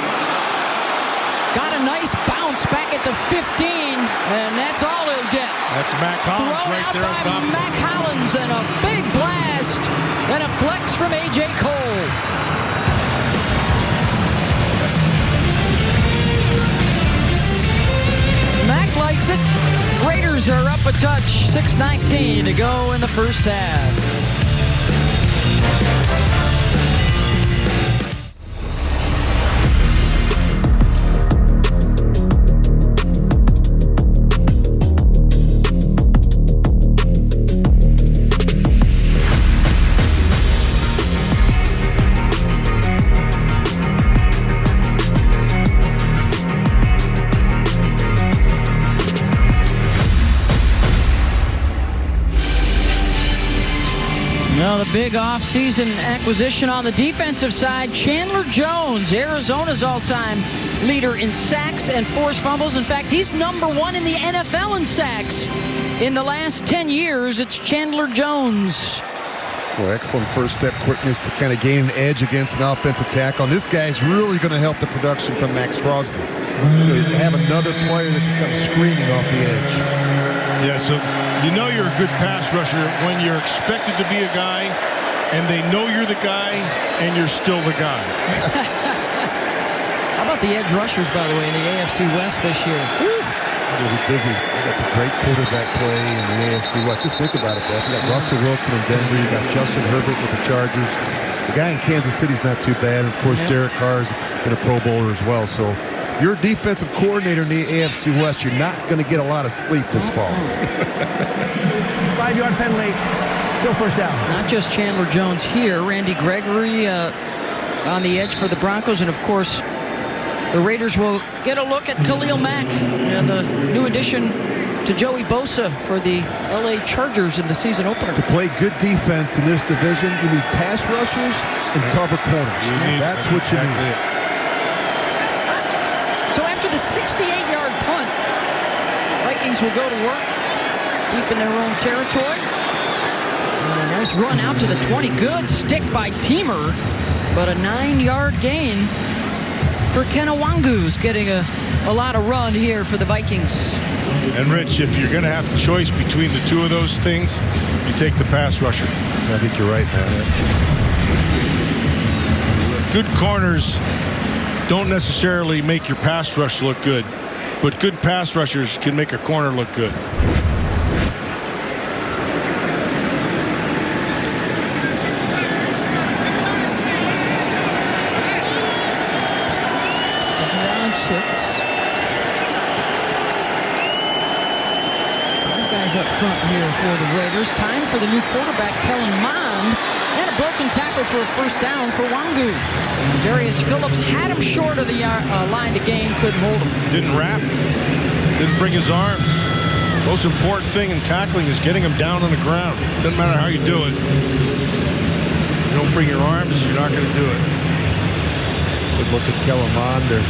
got a nice bounce back at the 15, and that's all he'll get. That's Mac Hollins Thrown right out there on by top. Mac Hollins, and a big blast, and a flex from A.J. Cole. Mac likes it. Raiders are up a touch. 6:19 to go in the first half. Well, the big offseason acquisition on the defensive side, Chandler Jones, Arizona's all-time leader in sacks and forced fumbles. In fact, he's #1 in the NFL in sacks. In the last 10 years, it's Chandler Jones. Well, excellent first step quickness to kind of gain an edge against an offensive tackle. And this guy's really going to help the production from Max Crosby. To have another player that can come screaming off the edge. Yeah, so you know you're a good pass rusher when you're expected to be a guy and they know you're the guy and you're still the guy. the edge rushers, by the way, in the AFC West this year. They'll be busy. They got some great quarterback play in the AFC West. Just think about it, Beth. You got Russell Wilson in Denver. You got Justin Herbert with the Chargers. The guy in Kansas City's not too bad. Of course, Derek Carr's been a Pro Bowler as well. So you're a defensive coordinator in the AFC West. You're not going to get a lot of sleep this fall. 5-yard penalty. Still first down. Not just Chandler Jones here. Randy Gregory on the edge for the Broncos. And, of course, the Raiders will get a look at Khalil Mack and the new addition to Joey Bosa for the L.A. Chargers in the season opener. To play good defense in this division, you need pass rushers and cover corners. That's what you need. So after the 68-yard punt, Vikings will go to work deep in their own territory. And a nice run out to the 20. Good stick by Teamer, but a 9-yard gain for Kenawangu's getting a lot of run here for the Vikings. And Rich, if you're going to have a choice between the two of those things, you take the pass rusher. I think you're right, man. Good corners don't necessarily make your pass rush look good, but good pass rushers can make a corner look good. Up front here for the Raiders. Time for the new quarterback, Kellen Mond, and a broken tackle for a first down for Wangu. Darius Phillips had him short of the line to gain, couldn't hold him. Didn't wrap, didn't bring his arms. Most important thing in tackling is getting him down on the ground. Doesn't matter how you do it. You don't bring your arms, you're not going to do it. Good look at Kellen Mond, their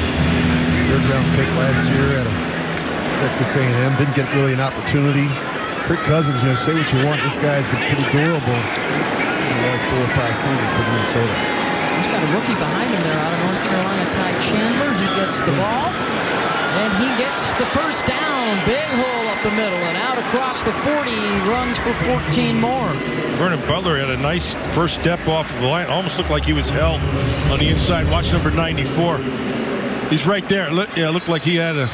third-round pick last year at Texas A&M. Didn't get really an opportunity. Kirk Cousins, say what you want. This guy's been pretty durable in the last 4 or 5 seasons for Minnesota. He's got a rookie behind him there out of North Carolina, Ty Chandler. He gets the ball, and he gets the first down. Big hole up the middle, and out across the 40. He runs for 14 more. Vernon Butler had a nice first step off of the line. Almost looked like he was held on the inside. Watch number 94. He's right there. It looked like he had a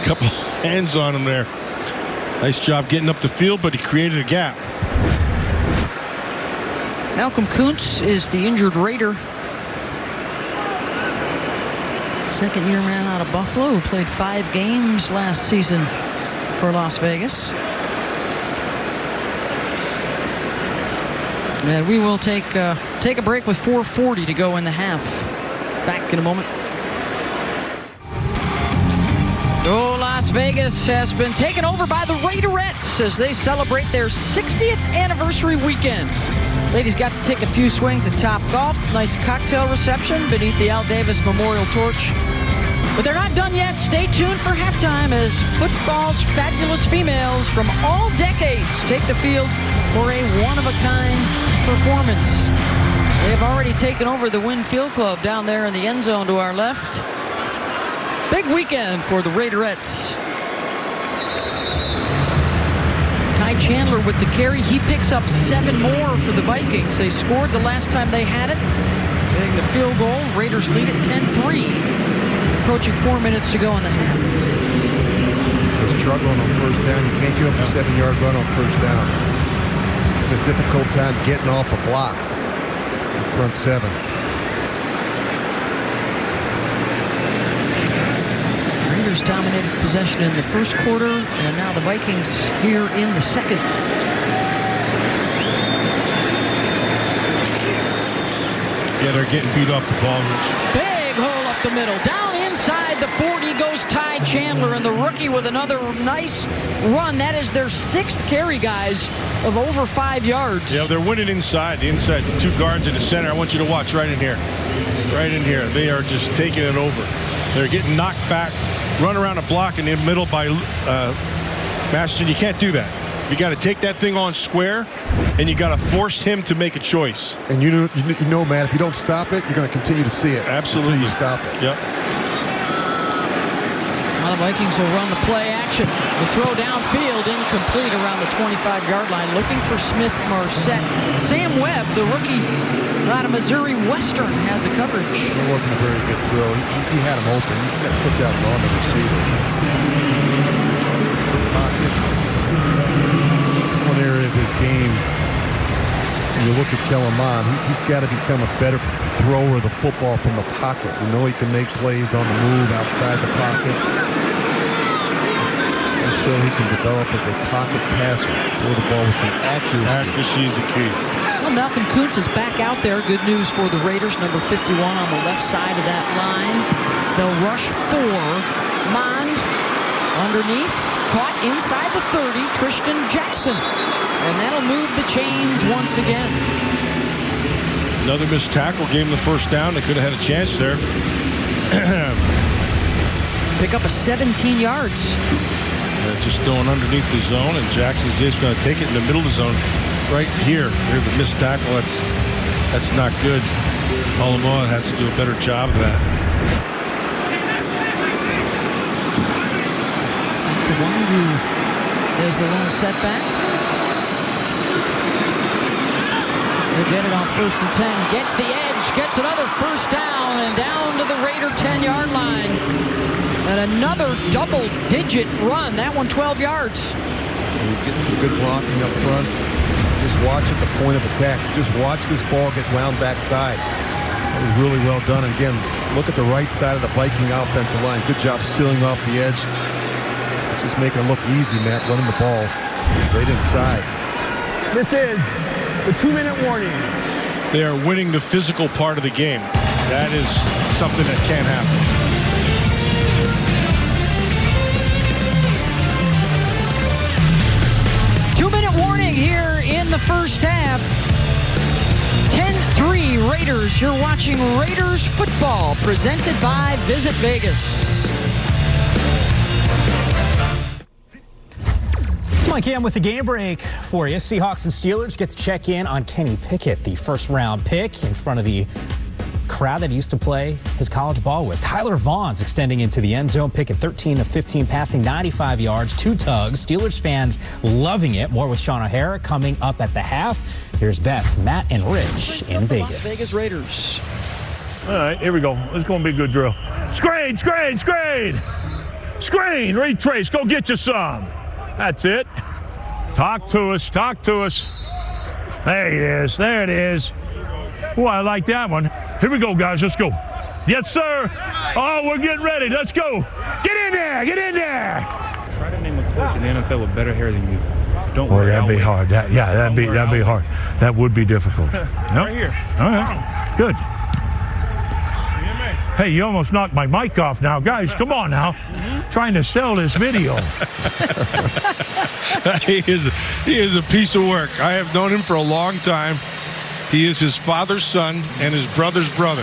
couple hands on him there. Nice job getting up the field, but he created a gap. Malcolm Kuntz is the injured Raider. Second-year man out of Buffalo, who played 5 games last season for Las Vegas. And we will take a break with 4:40 to go in the half. Back in a moment. Oh, Las Vegas has been taken over by the Raiderettes as they celebrate their 60th anniversary weekend. Ladies got to take a few swings at Top Golf. Nice cocktail reception beneath the Al Davis Memorial Torch. But they're not done yet. Stay tuned for halftime as football's fabulous females from all decades take the field for a one-of-a-kind performance. They have already taken over the Wynn Field Club down there in the end zone to our left. Big weekend for the Raiderettes. Ty Chandler with the carry. He picks up 7 more for the Vikings. They scored the last time they had it, getting the field goal. Raiders lead at 10-3. Approaching 4 minutes to go in the half. They're struggling on first down. You can't give up a 7-yard run on first down. A difficult time getting off of blocks at front 7. Raiders dominated possession in the first quarter, and now the Vikings here in the second. Yeah, they're getting beat off the ball, Rich. Big hole up the middle. Down inside the 40 goes Ty Chandler, and the rookie with another nice run. That is their 6th carry, guys, of over 5 yards. Yeah, they're winning inside. The 2 guards in the center. I want you to watch right in here. Right in here. They are just taking it over. They're getting knocked back, run around a block in the middle by Maston. You can't do that. You got to take that thing on square, and you got to force him to make a choice. And you know, man, if you don't stop it, you're going to continue to see it. Absolutely. Until you stop it. Yep. Well, The Vikings will run the play action. The throw downfield, incomplete around the 25-yard line. Looking for Smith-Marset. Sam Webb, the rookie out of Missouri Western, had the coverage. It wasn't a very good throw. He had him open. He got to put that on the receiver. This is one area of his game. When you look at Kellen Mond, he's got to become a better thrower of the football from the pocket. You know he can make plays on the move outside the pocket. Just show he can develop as a pocket passer. Throw the ball with some accuracy. Accuracy is the key. Well, Malcolm Kuntz is back out there. Good news for the Raiders. Number 51 on the left side of that line. They'll rush 4. Mond underneath. Caught inside the 30. Tristan Jackson. And that'll move the chains once again. Another missed tackle gave him the first down. They could have had a chance there. Pick up a 17 yards. Yeah, just throwing underneath the zone, and Jackson's just going to take it in the middle of the zone. Right here. Here's the missed tackle. That's not good. Olomoa has to do a better job of that. Back to Wangu. There's the lone setback. They get it on 1st and 10. Gets the edge. Gets another first down. And down to the Raider 10-yard line. And another double-digit run. That one 12 yards. He's getting some good blocking up front. Just watch at the point of attack. Just watch this ball get wound backside. That was really well done. And again, look at the right side of the Viking offensive line. Good job sealing off the edge. Just making it look easy, Matt, running the ball right inside. This is the 2-minute warning. They are winning the physical part of the game. That is something that can't happen. Warning here in the first half. 10-3 Raiders. You're watching Raiders football presented by Visit Vegas. Mike Ham with the game break for you. Seahawks and Steelers get to check in on Kenny Pickett, the first-round pick in front of the crowd that he used to play his college ball with. Tyler Vaughn's extending into the end zone. Pickett 13 of 15, passing 95 yards, 2 tugs. Steelers fans loving it. More with Sean O'Hara coming up at the half. Here's Beth, Matt, and Rich in Vegas. Las Vegas Raiders. All right, here we go. It's going to be a good drill. Screen, screen, screen. Screen, retrace. Go get you some. That's it. Talk to us. Talk to us. There it is. There it is. Oh, I like that one. Here we go, guys. Let's go. Yes, sir. Oh, we're getting ready. Let's go. Get in there. Get in there. Try to name a coach in the NFL with better hair than you. Don't Boy, worry. that'd be hard. That'd be hard. That would be difficult. Yep. Right here. All right. Good. Hey, you almost knocked my mic off now. Guys, come on now. Trying to sell this video. He is a piece of work. I have known him for a long time. He is his father's son and his brother's brother.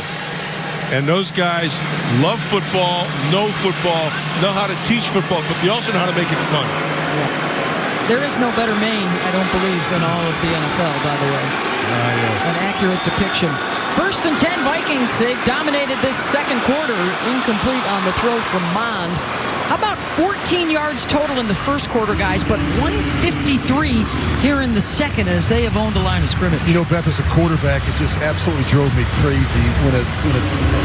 And those guys love football, know how to teach football, but they also know how to make it fun. Yeah. There is no better main, I don't believe, in all of the NFL, by the way. Yes. An accurate depiction. 1st and 10 Vikings. They've dominated this second quarter. Incomplete on the throw from Mond. How about 14 yards total in the first quarter, guys, but 153 here in the second as they have owned the line of scrimmage. You know, Beth, as a quarterback, it just absolutely drove me crazy when an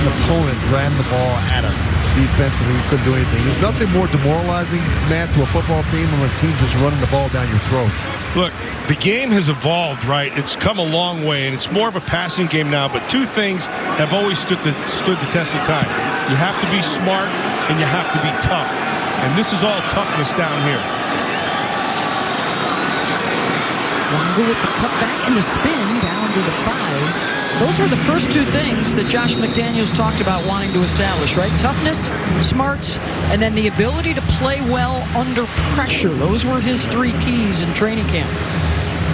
opponent ran the ball at us defensively. We couldn't do anything. There's nothing more demoralizing, Matt, to a football team than when a team's just running the ball down your throat. Look, the game has evolved, right? It's come a long way, and it's more of a passing game now, but two things have always stood the test of time. You have to be smart, and you have to be tough. And this is all toughness down here. Wangu with the cutback and the spin down to the 5. Those were the first two things that Josh McDaniels talked about wanting to establish, right? Toughness, smarts, and then the ability to play well under pressure. Those were his 3 keys in training camp.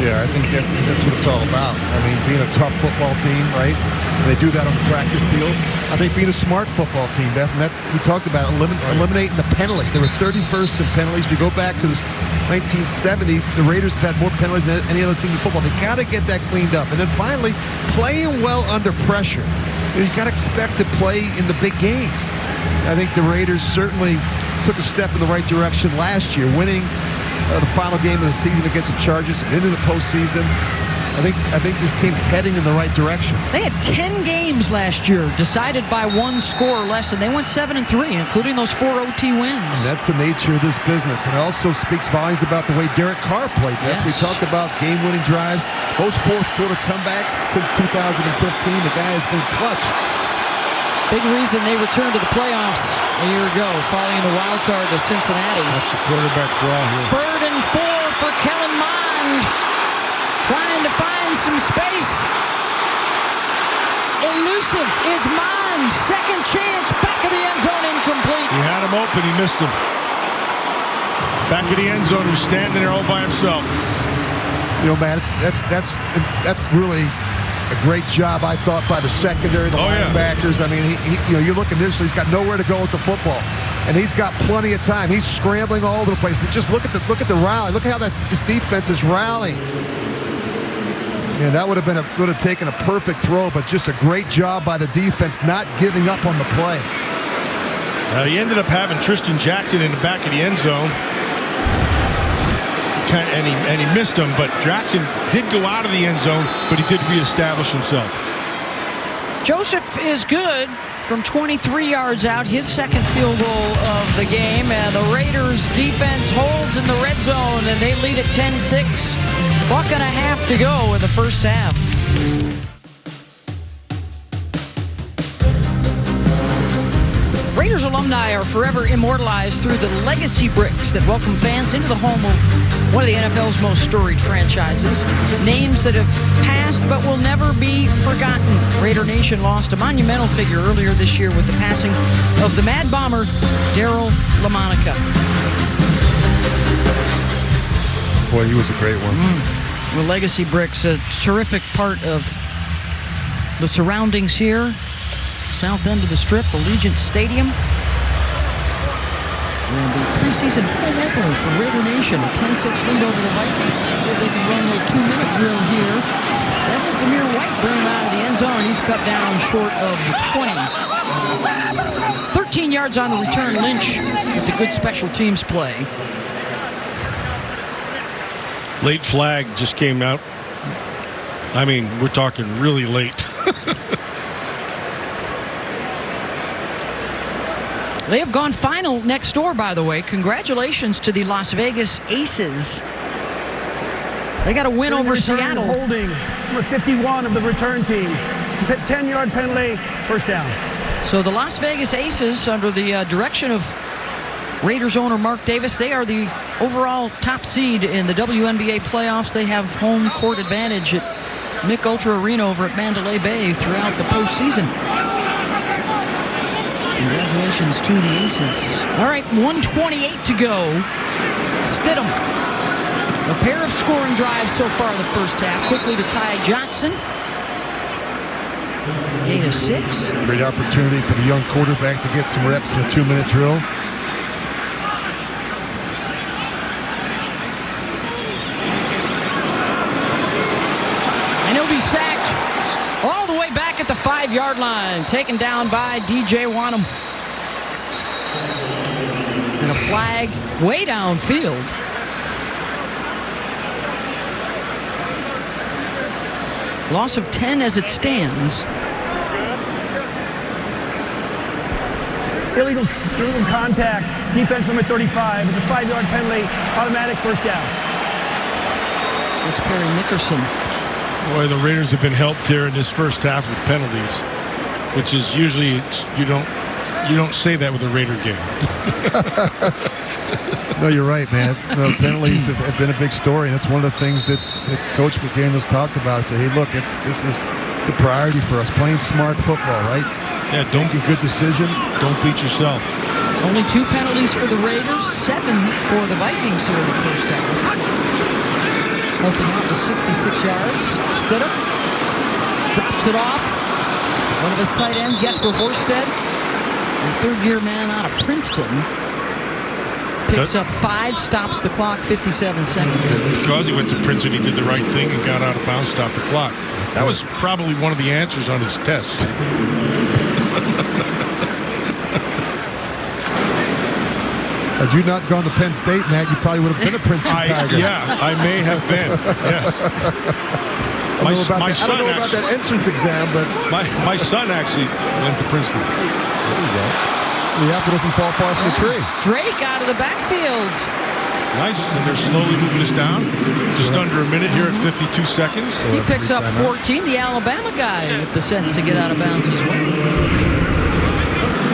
Yeah, I think that's what it's all about. I mean, being a tough football team, right? And they do that on the practice field. I think being a smart football team, Beth, and that he talked about eliminating the penalties. They were 31st in penalties. If you go back to this 1970, the Raiders have had more penalties than any other team in football. They got to get that cleaned up. And then finally, playing well under pressure. You got to expect to play in the big games. I think the Raiders certainly took a step in the right direction last year, winning the final game of the season against the Chargers and into the postseason. I think this team's heading in the right direction. They had 10 games last year decided by one score or less, and they went 7-3, including those 4 OT wins. And that's the nature of this business. And it also speaks volumes about the way Derek Carr played. Yes. We talked about game-winning drives, most fourth-quarter comebacks since 2015. The guy has been clutch. Big reason they returned to the playoffs a year ago, following the wild card to Cincinnati. That's a quarterback draw here. 3rd and 4 for Kellen Mond. Trying to find some space. Elusive is Mond. Second chance. Back of the end zone. Incomplete. He had him open. He missed him. Back of the end zone. He's standing there all by himself. You know, man, that's really a great job, I thought, by the secondary, the linebackers. I mean, he you look initially, he's got nowhere to go with the football, and he's got plenty of time. He's scrambling all over the place. And just look at the rally. Look at how his defense is rallying. And that would have taken a perfect throw, but just a great job by the defense, not giving up on the play. He ended up having Tristan Jackson in the back of the end zone. And he missed him, but Jackson did go out of the end zone, but he did reestablish himself. Joseph is good from 23 yards out, his second field goal of the game, and the Raiders defense holds in the red zone, and they lead at 10-6. Buck and a half to go in the first half. Raiders alumni are forever immortalized through the legacy bricks that welcome fans into the home of one of the NFL's most storied franchises. Names that have passed but will never be forgotten. Raider Nation lost a monumental figure earlier this year with the passing of the Mad Bomber, Daryl LaMonica. Boy, he was a great one. The legacy bricks, a terrific part of the surroundings here. South end of the Strip, Allegiant Stadium. And the preseason home opener for Raider Nation, a 10-6 lead over the Vikings. See if they can run a 2-minute drill here. That is Zamir White bringing him out of the end zone. He's cut down short of the 20. 13 yards on the return. Lynch with the good special teams play. Late flag just came out. I mean, we're talking really late. They have gone final next door, by the way. Congratulations to the Las Vegas Aces. They got a win over Seattle. Holding, number 51 of the return team. 10-yard penalty, first down. So the Las Vegas Aces, under the direction of Raiders owner Mark Davis, they are the overall top seed in the WNBA playoffs. They have home court advantage at Mick Ultra Arena over at Mandalay Bay throughout the postseason. Congratulations to the Aces. All right, 1:28 to go. Stidham. A pair of scoring drives so far in the first half. Quickly to Ty Johnson. 8-6. Great opportunity for the young quarterback to get some reps in a 2-minute drill. And he'll be sacked all the way back at the 5-yard line. Taken down by DJ Wanham. And a flag way downfield. Loss of 10 as it stands. Illegal contact. Defense number 35. It's a 5-yard penalty. Automatic first down. It's Perry Nickerson. Boy, the Raiders have been helped here in this first half with penalties, which is usually you don't say that with a Raider game. No, you're right, man. The penalties have been a big story, and that's one of the things that Coach McDaniels talked about. Say, hey, look, it's a priority for us, playing smart football, right? Yeah, don't making good decisions. Don't beat yourself. Only 2 penalties for the Raiders, 7 for the Vikings here in the first half. Open out to 66 yards. Stidham drops it off. One of his tight ends, Jesper Horsted, the third-year man out of Princeton, picks up 5, stops the clock, 57 seconds. Because he went to Princeton, he did the right thing and got out of bounds, stopped the clock. That was probably one of the answers on his test. Had you not gone to Penn State, Matt, you probably would have been a Princeton Tiger. Yeah, I may have been. Yes. I don't know about that entrance exam, but my son actually went to Princeton. There you go. The apple doesn't fall far from the tree. Drake out of the backfield. Nice. And they're slowly moving us down. Just under a minute here at 52 seconds. He picks up 14. The Alabama guy with the sense to get out of bounds as well.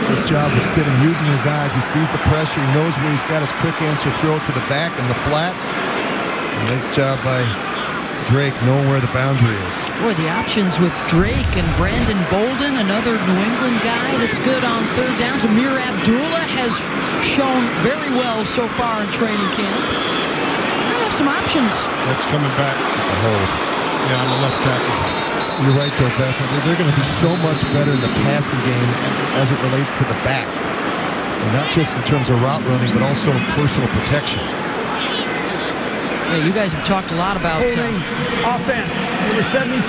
His job with Stidham using his eyes. He sees the pressure. He knows where he's got his quick answer throw to the back and the flat. Nice job by Drake knowing where the boundary is. Boy, the options with Drake and Brandon Bolden, another New England guy that's good on third downs. Amir Abdullah has shown very well so far in training camp. They have some options. That's coming back. It's a hold. Yeah, on the left tackle. You're right, though, Beth. They're going to be so much better in the passing game as it relates to the backs. And not just in terms of route running, but also personal protection. Yeah, you guys have talked a lot about offense, number 72,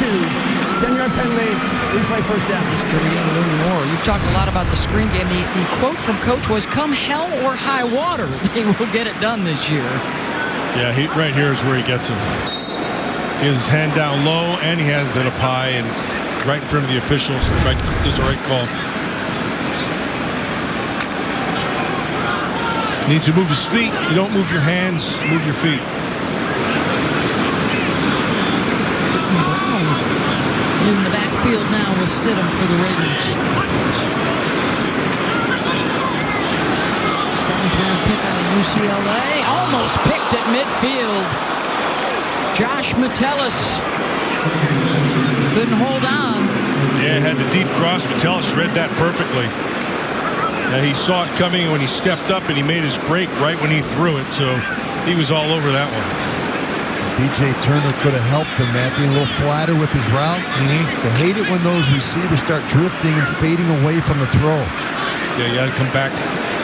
10-yard penalty, replay first down. Mr. Moore. You've talked a lot about the screen game. The quote from Coach was, "Come hell or high water, they will get it done this year." Yeah, right here is where he gets him. He has his hand down low, and he has it up high, and right in front of the officials. Is the right call. Needs to move his feet. You don't move your hands, move your feet. In the backfield now with Stidham for the Raiders. 7th-round pick out of UCLA. Almost picked at midfield. Josh Metellus couldn't hold on. Yeah, had the deep cross. Metellus read that perfectly. Yeah, he saw it coming when he stepped up, and he made his break right when he threw it, so he was all over that one. DJ Turner could have helped him, Matt, being a little flatter with his route. They hate it when those receivers start drifting and fading away from the throw. Yeah, you got to come back.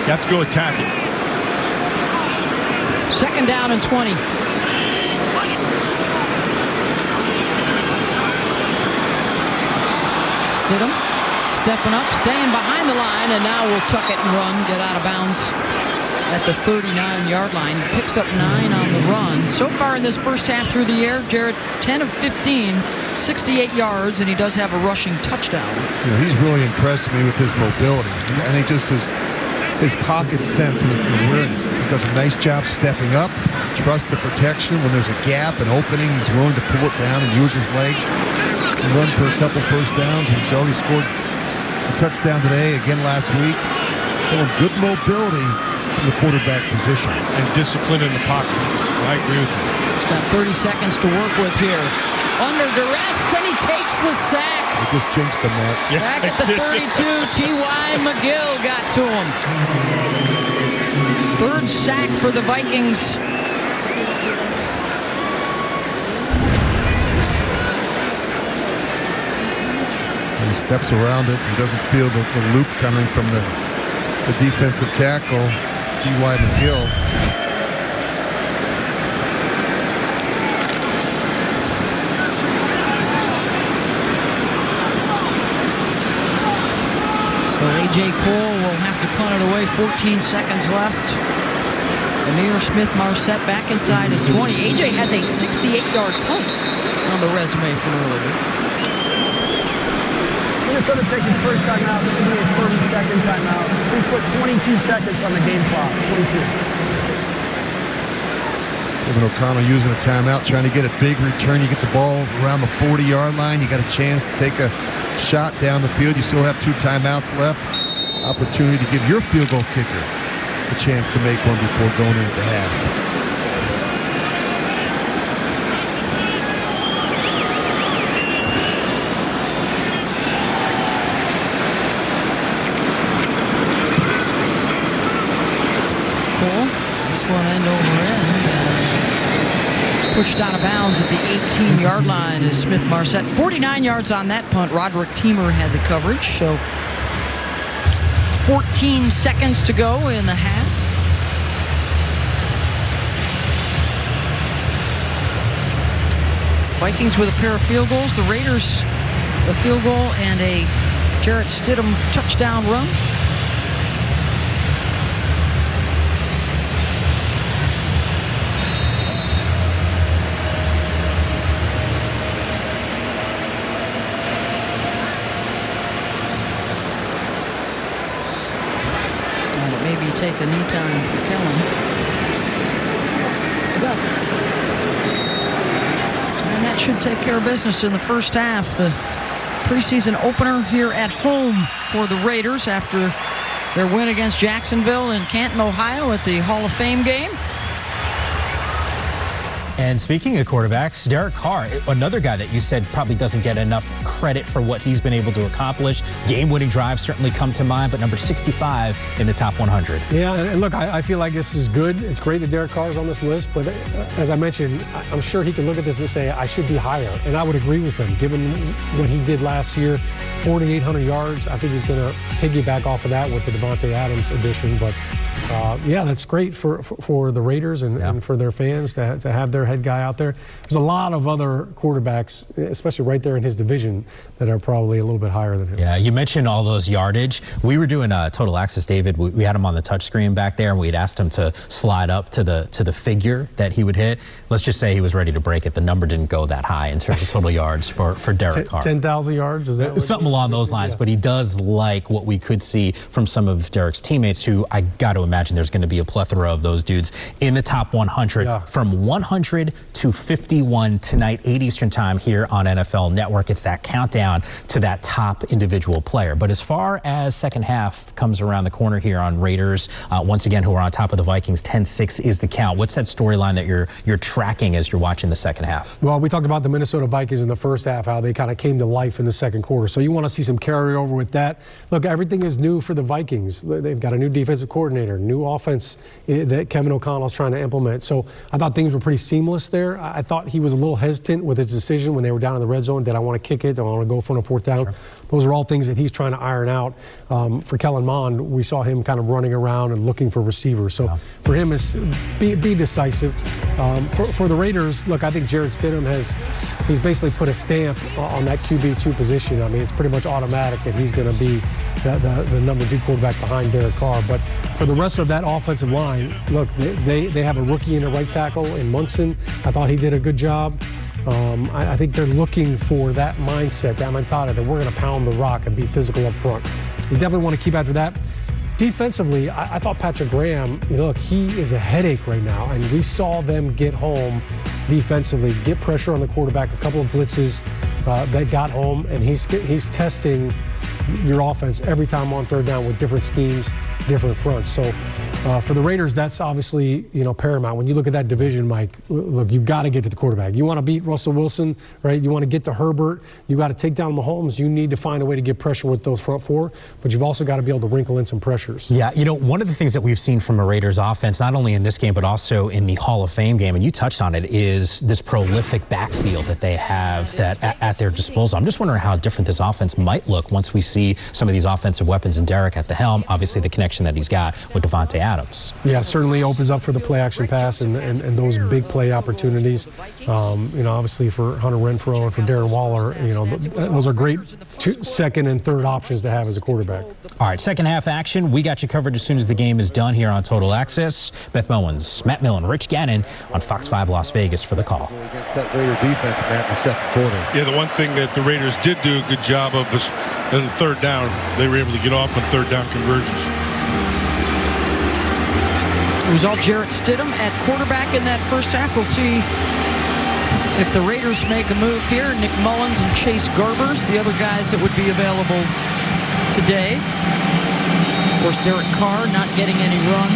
You have to go attack it. 2nd down and 20. Stidham stepping up, staying behind the line, and now will tuck it and run, get out of bounds at the 39-yard line. He picks up 9 on the run. So far in this first half through the air, Jarett, 10 of 15, 68 yards, and he does have a rushing touchdown. You know, he's really impressed me with his mobility. I think just his pocket sense and awareness. He does a nice job stepping up, trust the protection. When there's a gap, an opening, he's willing to pull it down and use his legs and run for a couple first downs. He's already scored a touchdown today, again last week. Showing good mobility in the quarterback position. And discipline in the pocket. I agree with you. He's got 30 seconds to work with here. Under duress, and he takes the sack. He just jinxed him, Matt. Yeah, back at the 32, T.Y. McGill got to him. 3rd sack for the Vikings. And he steps around it and doesn't feel the loop coming from the defensive tackle, T.Y. McGill. A.J. Cole will have to punt it away. 14 seconds left. Amir Smith-Marset back inside his 20. A.J. has a 68-yard punt on the resume from earlier. Minnesota takes its first timeout. This is a 30-second timeout. We've put 22 seconds on the game clock. 22. Kevin O'Connell using a timeout, trying to get a big return. You get the ball around the 40-yard line. You got a chance to take a shot down the field. You still have 2 timeouts left. Opportunity to give your field goal kicker a chance to make one before going into half. One end over end. Pushed out of bounds at the 18-yard line is Smith-Marset. 49 yards on that punt. Roderick Teamer had the coverage. So 14 seconds to go in the half. Vikings with a pair of field goals. The Raiders a field goal and a Jarett Stidham touchdown run. like a knee time for Kellen. And that should take care of business in the first half. The preseason opener here at home for the Raiders after their win against Jacksonville in Canton, Ohio at the Hall of Fame game. And speaking of quarterbacks, Derek Carr, another guy that you said probably doesn't get enough credit for what he's been able to accomplish. Game-winning drives certainly come to mind, but number 65 in the top 100. Yeah, and look, I feel like this is good. It's great that Derek Carr's on this list, but as I mentioned, I'm sure he can look at this and say, I should be higher. And I would agree with him, given what he did last year, 4,800 yards. I think he's going to piggyback off of that with the Davante Adams addition. But yeah, that's great for the Raiders and for their fans to have their head guy out there. There's a lot of other quarterbacks, especially right there in his division, that are probably a little bit higher than him. Yeah, you mentioned all those yardage. We were doing Total Access, David. We had him on the touchscreen back there, and we had asked him to slide up to the figure that he would hit. Let's just say he was ready to break it. The number didn't go that high in terms of total yards for Derek Carr. 10,000 yards? Is that something along those lines? Yeah. But he does like what we could see from some of Derek's teammates, who I got to imagine there's going to be a plethora of those dudes in the top 100 from 100 to 51 tonight, 8 Eastern time here on NFL Network. It's that countdown to that top individual player. But as far as second half comes around the corner here on Raiders, once again, who are on top of the Vikings, 10-6 is the count. What's that storyline that you're tracking as you're watching the second half? Well, we talked about the Minnesota Vikings in the first half, how they kind of came to life in the second quarter. So you want to see some carryover with that. Look, everything is new for the Vikings. They've got a new defensive coordinator, new offense that Kevin O'Connell's trying to implement. So I thought things were pretty seamless there. I thought he was a little hesitant with his decision when they were down in the red zone. Did I want to kick it? Do I want to go for a fourth down? Sure. Those are all things that he's trying to iron out. For Kellen Mond, we saw him kind of running around and looking for receivers. So for him, it's be decisive. For the Raiders, look, I think Jarett Stidham he's basically put a stamp on that QB2 position. I mean, it's pretty much automatic that he's going to be the number 2 quarterback behind Derek Carr. But for the rest of that offensive line, look, they have a rookie in a right tackle in Munson. I thought he did a good job. I think they're looking for that mindset, that mentality that we're going to pound the rock and be physical up front. You definitely want to keep after that. Defensively, I thought Patrick Graham, look, he is a headache right now, and we saw them get home defensively, get pressure on the quarterback, a couple of blitzes that got home, and he's testing your offense every time on third down with different schemes, different fronts. So for the Raiders, that's obviously paramount. When you look at that division, Mike, look, you've got to get to the quarterback. You want to beat Russell Wilson, right? You want to get to Herbert. You got to take down Mahomes. You need to find a way to get pressure with those front four, but you've also got to be able to wrinkle in some pressures. Yeah, one of the things that we've seen from a Raiders offense, not only in this game but also in the Hall of Fame game, and you touched on it, is this prolific backfield that they have at their disposal. I'm just wondering how different this offense might look once we see some of these offensive weapons and Derek at the helm. Obviously, the connection that he's got with Davante Adams. Yeah, certainly opens up for the play-action pass and those big play opportunities. Obviously for Hunter Renfrow and for Darren Waller, those are great second and third options to have as a quarterback. All right, second half action. We got you covered as soon as the game is done here on Total Access. Beth Mowens, Matt Millen, Rich Gannon on Fox 5 Las Vegas for the call. Against that Raider defense, Matt, in the second quarter. Yeah, the one thing that the Raiders did do a good job of was in the third down, they were able to get off on third down conversions. It was all Jarett Stidham at quarterback in that first half. We'll see if the Raiders make a move here. Nick Mullins and Chase Garbers, the other guys that would be available today. Of course, Derek Carr not getting any run.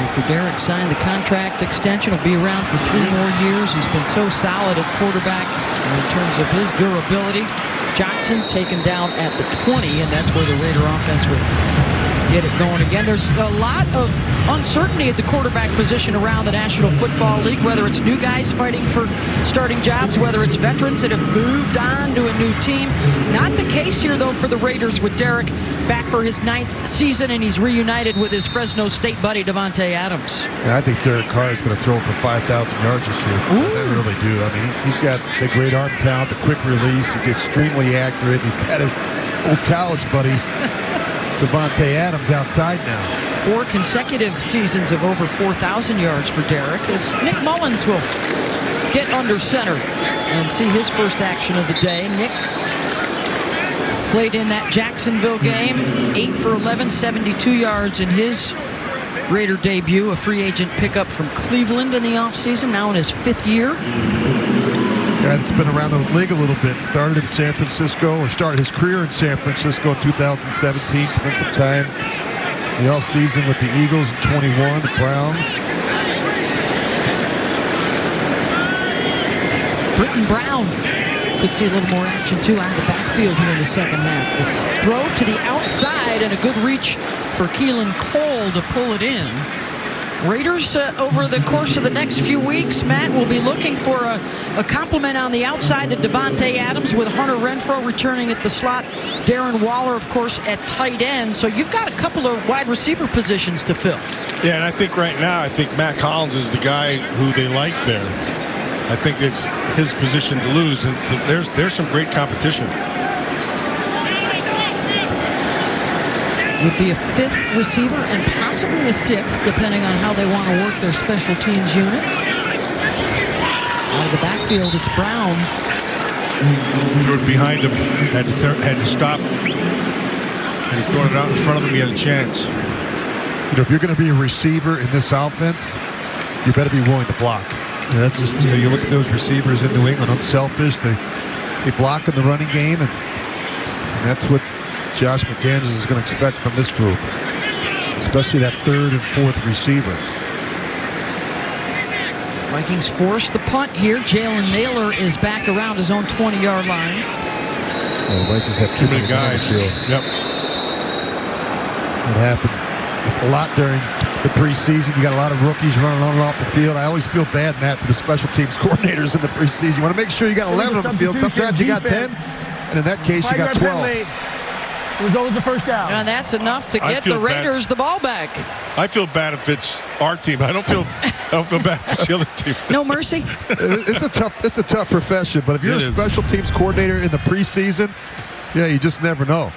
After Derek signed the contract extension, he'll be around for 3 more years. He's been so solid at quarterback in terms of his durability. Johnson taken down at the 20, and that's where the Raider offense would get it going again. There's a lot of uncertainty at the quarterback position around the National Football League, whether it's new guys fighting for starting jobs, whether it's veterans that have moved on to a new team. Not the case here, though, for the Raiders with Derek back for his 9th season, and he's reunited with his Fresno State buddy, Davante Adams. Yeah, I think Derek Carr is going to throw for 5,000 yards this year. I really do. I mean, he's got the great arm talent, the quick release. He's extremely accurate. He's got his old college buddy, Davante Adams, outside now. 4 consecutive seasons of over 4,000 yards for Derek, as Nick Mullins will get under center and see his first action of the day. Nick Played in that Jacksonville game, 8 for 11, 72 yards in his Raider debut, a free agent pickup from Cleveland in the offseason, now in his 5th year. Guy that's been around the league a little bit. Started in San Francisco, or started his career in San Francisco in 2017. Spent some time the offseason with the Eagles in 21, the Browns. Britton Brown could see a little more action, too, out of the backfield here in the second half. This throw to the outside and a good reach for Keelan Cole to pull it in. Raiders, over the course of the next few weeks, Matt, will be looking for a complement on the outside to Devontae Adams, with Hunter Renfrow returning at the slot. Darren Waller, of course, at tight end. So you've got a couple of wide receiver positions to fill. Yeah, and I think right now, Matt Collins is the guy who they like there. I think it's his position to lose, and there's some great competition. Would be a 5th receiver and possibly a 6th, depending on how they want to work their special teams unit. Out of the backfield, it's Brown. Threw it behind him, had to stop. And he threw it out in front of him, he had a chance. You know, if you're going to be a receiver in this offense, you better be willing to block. You know, that's just, you look at those receivers in New England, unselfish. They block in the running game, and that's what Josh McDaniels is going to expect from this group, especially that 3rd and 4th receiver. Vikings force the punt here. Jalen Naylor is back around his own 20-yard line. Well, the Vikings have too many guys. Yep. It happens. It's a lot during the preseason. You got a lot of rookies running on and off the field. I always feel bad, Matt, for the special teams coordinators in the preseason. You want to make sure you got 11 on the field. Sometimes you got 10, and in that case, you got 12. It was always a first down. And that's enough to get the Raiders the ball back. I feel bad if it's our team. I don't feel bad if it's the other team. No mercy. It's a tough profession, but if you're a special teams coordinator in the preseason, yeah, you just never know.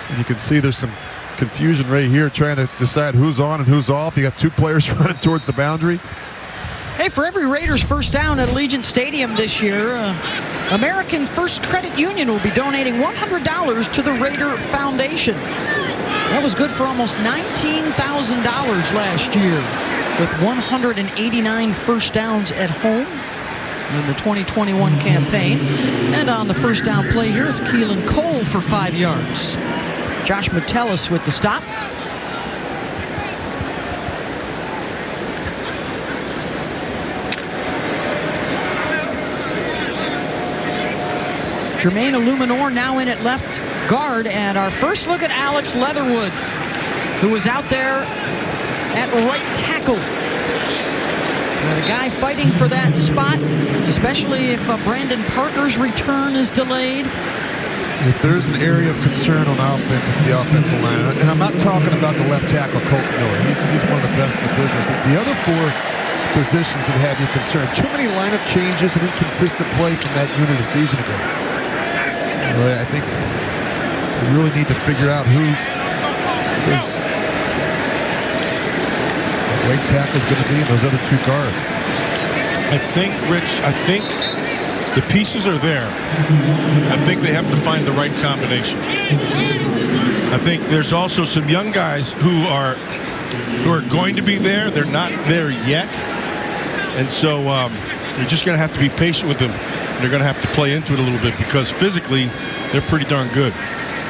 And you can see there's some confusion right here trying to decide who's on and who's off. You got 2 players running towards the boundary. Hey, for every Raiders first down at Allegiant Stadium this year, American First Credit Union will be donating $100 to the Raider Foundation. That was good for almost $19,000 last year, with 189 first downs at home in the 2021 campaign. And on the first down play here, it's Keelan Cole for 5 yards. Josh Metellus with the stop. Jermaine Illuminor now in at left guard, and our first look at Alex Leatherwood, who was out there at right tackle. And a guy fighting for that spot, especially if Brandon Parker's return is delayed. If there's an area of concern on offense, it's the offensive line. And I'm not talking about the left tackle, Colton Miller. He's one of the best in the business. It's the other 4 positions that have you concerned. Too many lineup changes and inconsistent play from that unit a season ago. I think we really need to figure out who those right tackle is going to be and those other 2 guards. I think, Rich, the pieces are there. I think they have to find the right combination. I think there's also some young guys who are going to be there. They're not there yet. And so you're just going to have to be patient with them. They're going to have to play into it a little bit because physically they're pretty darn good.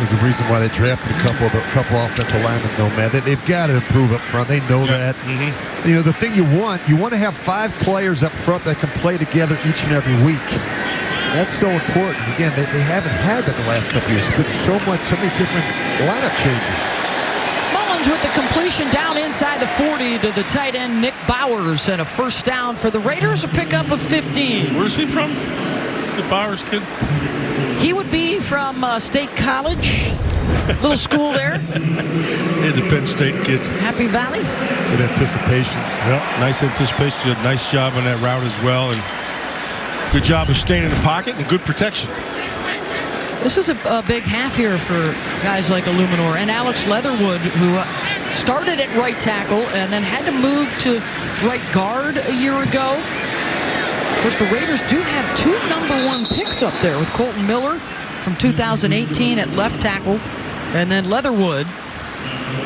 There's a reason why they drafted a couple offensive linemen, though, man. They've got to improve up front. They know that. Mm-hmm. You know, the thing you want to have 5 players up front that can play together each and every week. That's so important. Again, they haven't had that the last couple years. It's been so many different lineup changes. Mullins with the completion down inside the 40 to the tight end Nick Bowers, and a first down for the Raiders, a pickup of 15. Where's he from? The Bowers kid? He would be from State College, little school there. He's a Penn State kid. Happy Valley. Good anticipation. Yep, nice anticipation. Did a nice job on that route as well, and good job of staying in the pocket and good protection. This is a big half here for guys like Illuminor and Alex Leatherwood, who started at right tackle and then had to move to right guard a year ago. Of course, the Raiders do have 2 number 1 picks up there with Colton Miller from 2018 at left tackle. And then Leatherwood.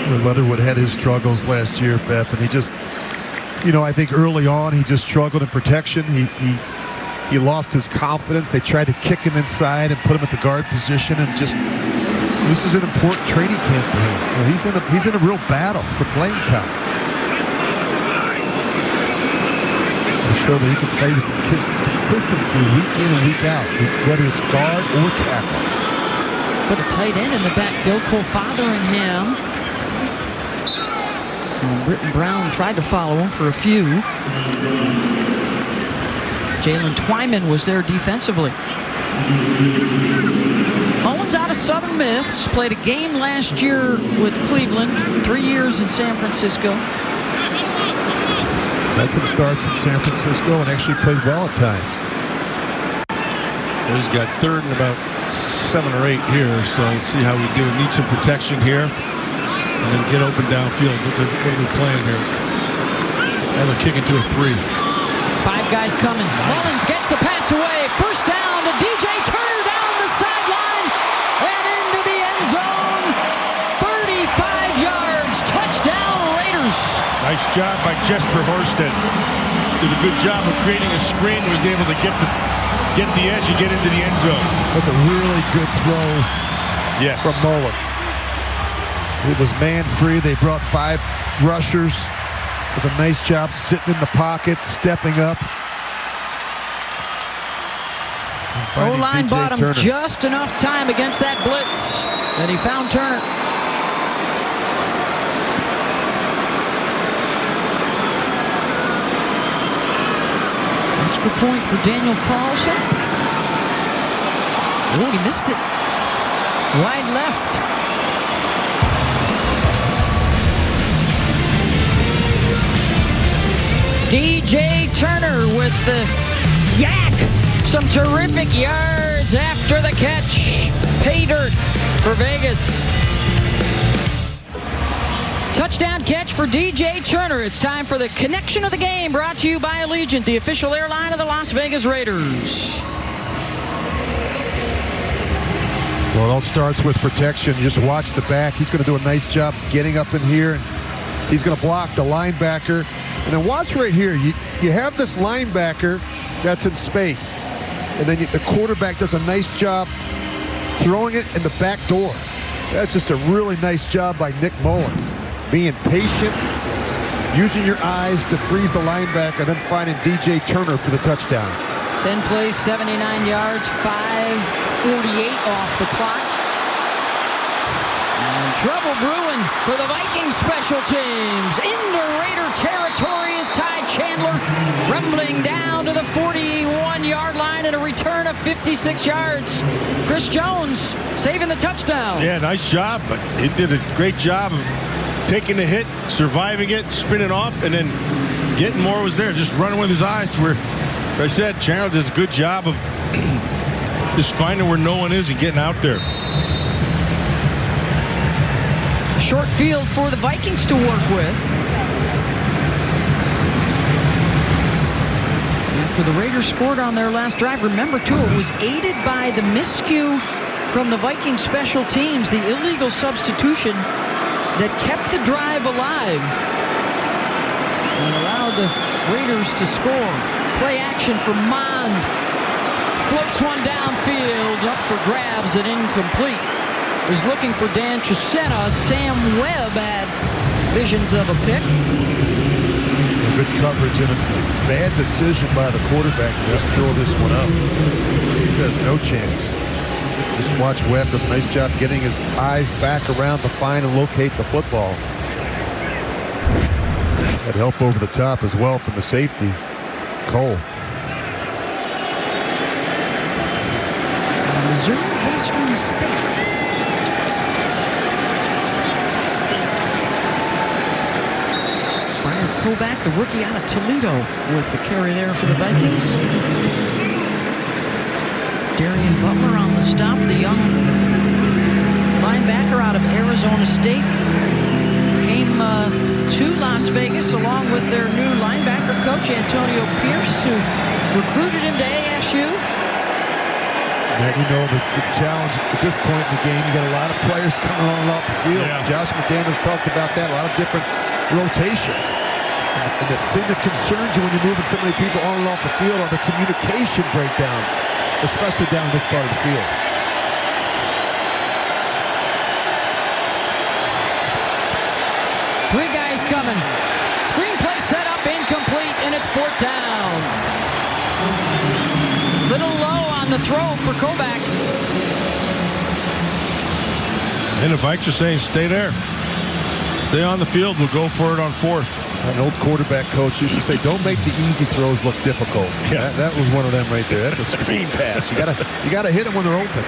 Well, Leatherwood had his struggles last year, Beth, and he just, I think early on he just struggled in protection. He lost his confidence. They tried to kick him inside and put him at the guard position, and just this is an important training camp for him. He's in a real battle for playing time. I'm sure that he can play with some consistency week in and week out, whether it's guard or tackle. Put a tight end in the backfield, Cole Fotheringham. Britton Brown tried to follow him for a few. Jalen Twyman was there defensively. Owens out of Southern Miss, played a game last year with Cleveland, 3 years in San Francisco. Had some starts in San Francisco and actually played well at times. Well, he's got third and about 7 or 8 here, so let's see how we do. Need some protection here, and then get open downfield. What are they playing here? Now they're kicking to a 3. 5 guys coming. Mullins gets the pass away. First down to DJ Turner down the sideline and into the end zone. 35 yards. Touchdown, Raiders. Nice job by Jesper Horsted. Did a good job of creating a screen. Was able to get the edge and get into the end zone. That's a really good throw from Mullins. It was man free. They brought 5 rushers. It was a nice job sitting in the pocket, stepping up. O-line bought him just enough time against that blitz. And he found Turner. Extra point for Daniel Carlson. Oh, he missed it. Wide left. DJ Turner with the yak. Some terrific yards after the catch. Pay dirt for Vegas. Touchdown catch for DJ Turner. It's time for the connection of the game, brought to you by Allegiant, the official airline of the Las Vegas Raiders. Well, it all starts with protection. You just watch the back. He's going to do a nice job getting up in here. And he's going to block the linebacker. And then watch right here. You have this linebacker that's in space. And then the quarterback does a nice job throwing it in the back door. That's just a really nice job by Nick Mullins. Being patient, using your eyes to freeze the linebacker, then finding DJ Turner for the touchdown. 10 plays, 79 yards, 5:48 off the clock. And trouble brewing for the Vikings special teams. Into Raider territory is Ty Chandler, rumbling down to the 41-yard line and a return of 56 yards. Chris Jones saving the touchdown. Yeah, nice job. But he did a great job of taking the hit, surviving it, spinning off, and then getting more was there. Just running with his eyes to where, like I said, Chandler does a good job of just finding where no one is and getting out there. Short field for the Vikings to work with. After the Raiders scored on their last drive, remember too, it was aided by the miscue from the Vikings special teams, the illegal substitution that kept the drive alive and allowed the Raiders to score. Play action for Mond. Floats one downfield, up for grabs and incomplete. Was looking for Dan Chisena. Sam Webb had visions of a pick. Good coverage and a bad decision by the quarterback to just throw this one up. He says no chance. Just watch Webb does a nice job getting his eyes back around to find and locate the football. Had help over the top as well from the safety, Cole. Missouri Western State. Kovac, the rookie out of Toledo, with the carry there for the Vikings. Darian Butler on the stop, the young linebacker out of Arizona State. Came to Las Vegas along with their new linebacker coach, Antonio Pierce, who recruited him to ASU. Matt, you know the challenge at this point in the game, you got a lot of players coming on and off the field. Yeah. Josh McDaniels talked about that, a lot of different rotations. And the thing that concerns you when you're moving so many people on and off the field are the communication breakdowns, especially down this part of the field. Three guys coming. Screenplay set up, incomplete, and it's 4th down. Little low on the throw for Kovac. And the Vikes are saying, stay there. Stay on the field. We'll go for it on 4th. An old quarterback coach used to say, don't make the easy throws look difficult. Yeah. That was one of them right there. That's a screen pass. You gotta hit them when they're open.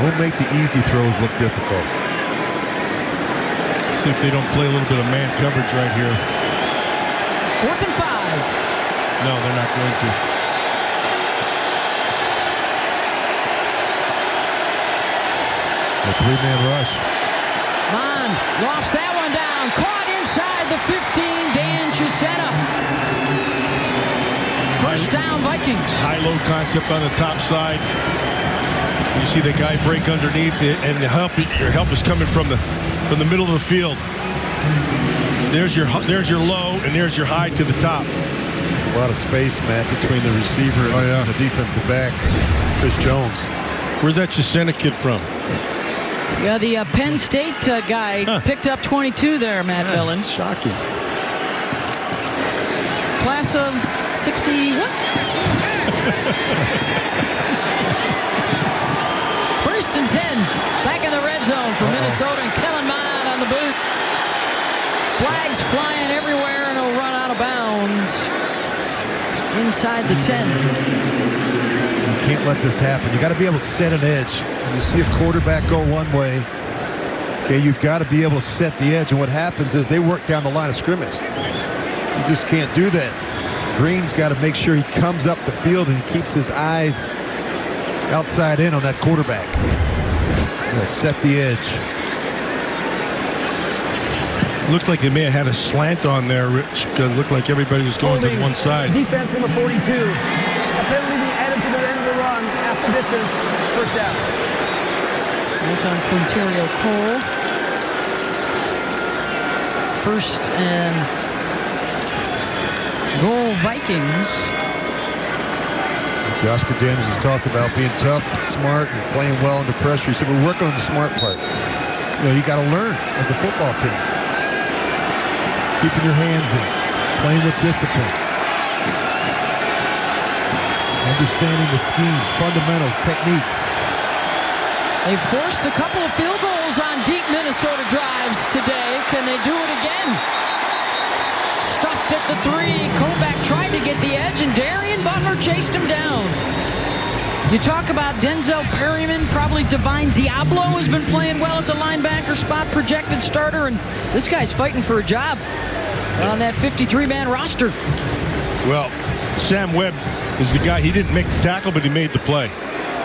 Don't make the easy throws look difficult. See if they don't play a little bit of man coverage right here. 4th and 5. No, they're not going to. A 3-man rush. Mon lofts that one down. Caught inside the 15. Dan Chisena. 1st down, Vikings. High-low concept on the top side. You see the guy break underneath it, and the help is coming from the middle of the field. There's your low, and there's your high to the top. There's a lot of space, Matt, between the receiver and the defensive back, Chris Jones. Where's that Chisena kid from? Yeah, the Penn State guy picked up 22 there, Matt Millen. Shocking. Class of 60. What? 1st and 10. Back in the red zone for Minnesota, and Kellen Mond on the boot. Flags flying everywhere, and he'll run out of bounds inside the 10. You can't let this happen. You got to be able to set an edge. When you see a quarterback go one way, okay, you've got to be able to set the edge. And what happens is they work down the line of scrimmage. You just can't do that. Green's got to make sure he comes up the field and he keeps his eyes outside in on that quarterback. Set the edge. Looked like they may have had a slant on there, Rich, because it looked like everybody was going to one side. Defense number 42. A penalty being added to the end of the run after distance. 1st down. That's on Quinterio Cole. 1st and goal, Vikings. Josh McDaniels has talked about being tough, smart, and playing well under pressure. He said we're working on the smart part. You got to learn as a football team. Keeping your hands in, playing with discipline. Understanding the scheme, fundamentals, techniques. They've forced a couple of field goals on deep Minnesota drives today. Can they do it again? Stuffed at the 3. Kovac tried to get the edge, and Darian Butler chased him down. You talk about Denzel Perryman, probably Divine Diablo has been playing well at the linebacker spot, projected starter, and this guy's fighting for a job on that 53-man roster. Well, Sam Webb is the guy. He didn't make the tackle, but he made the play.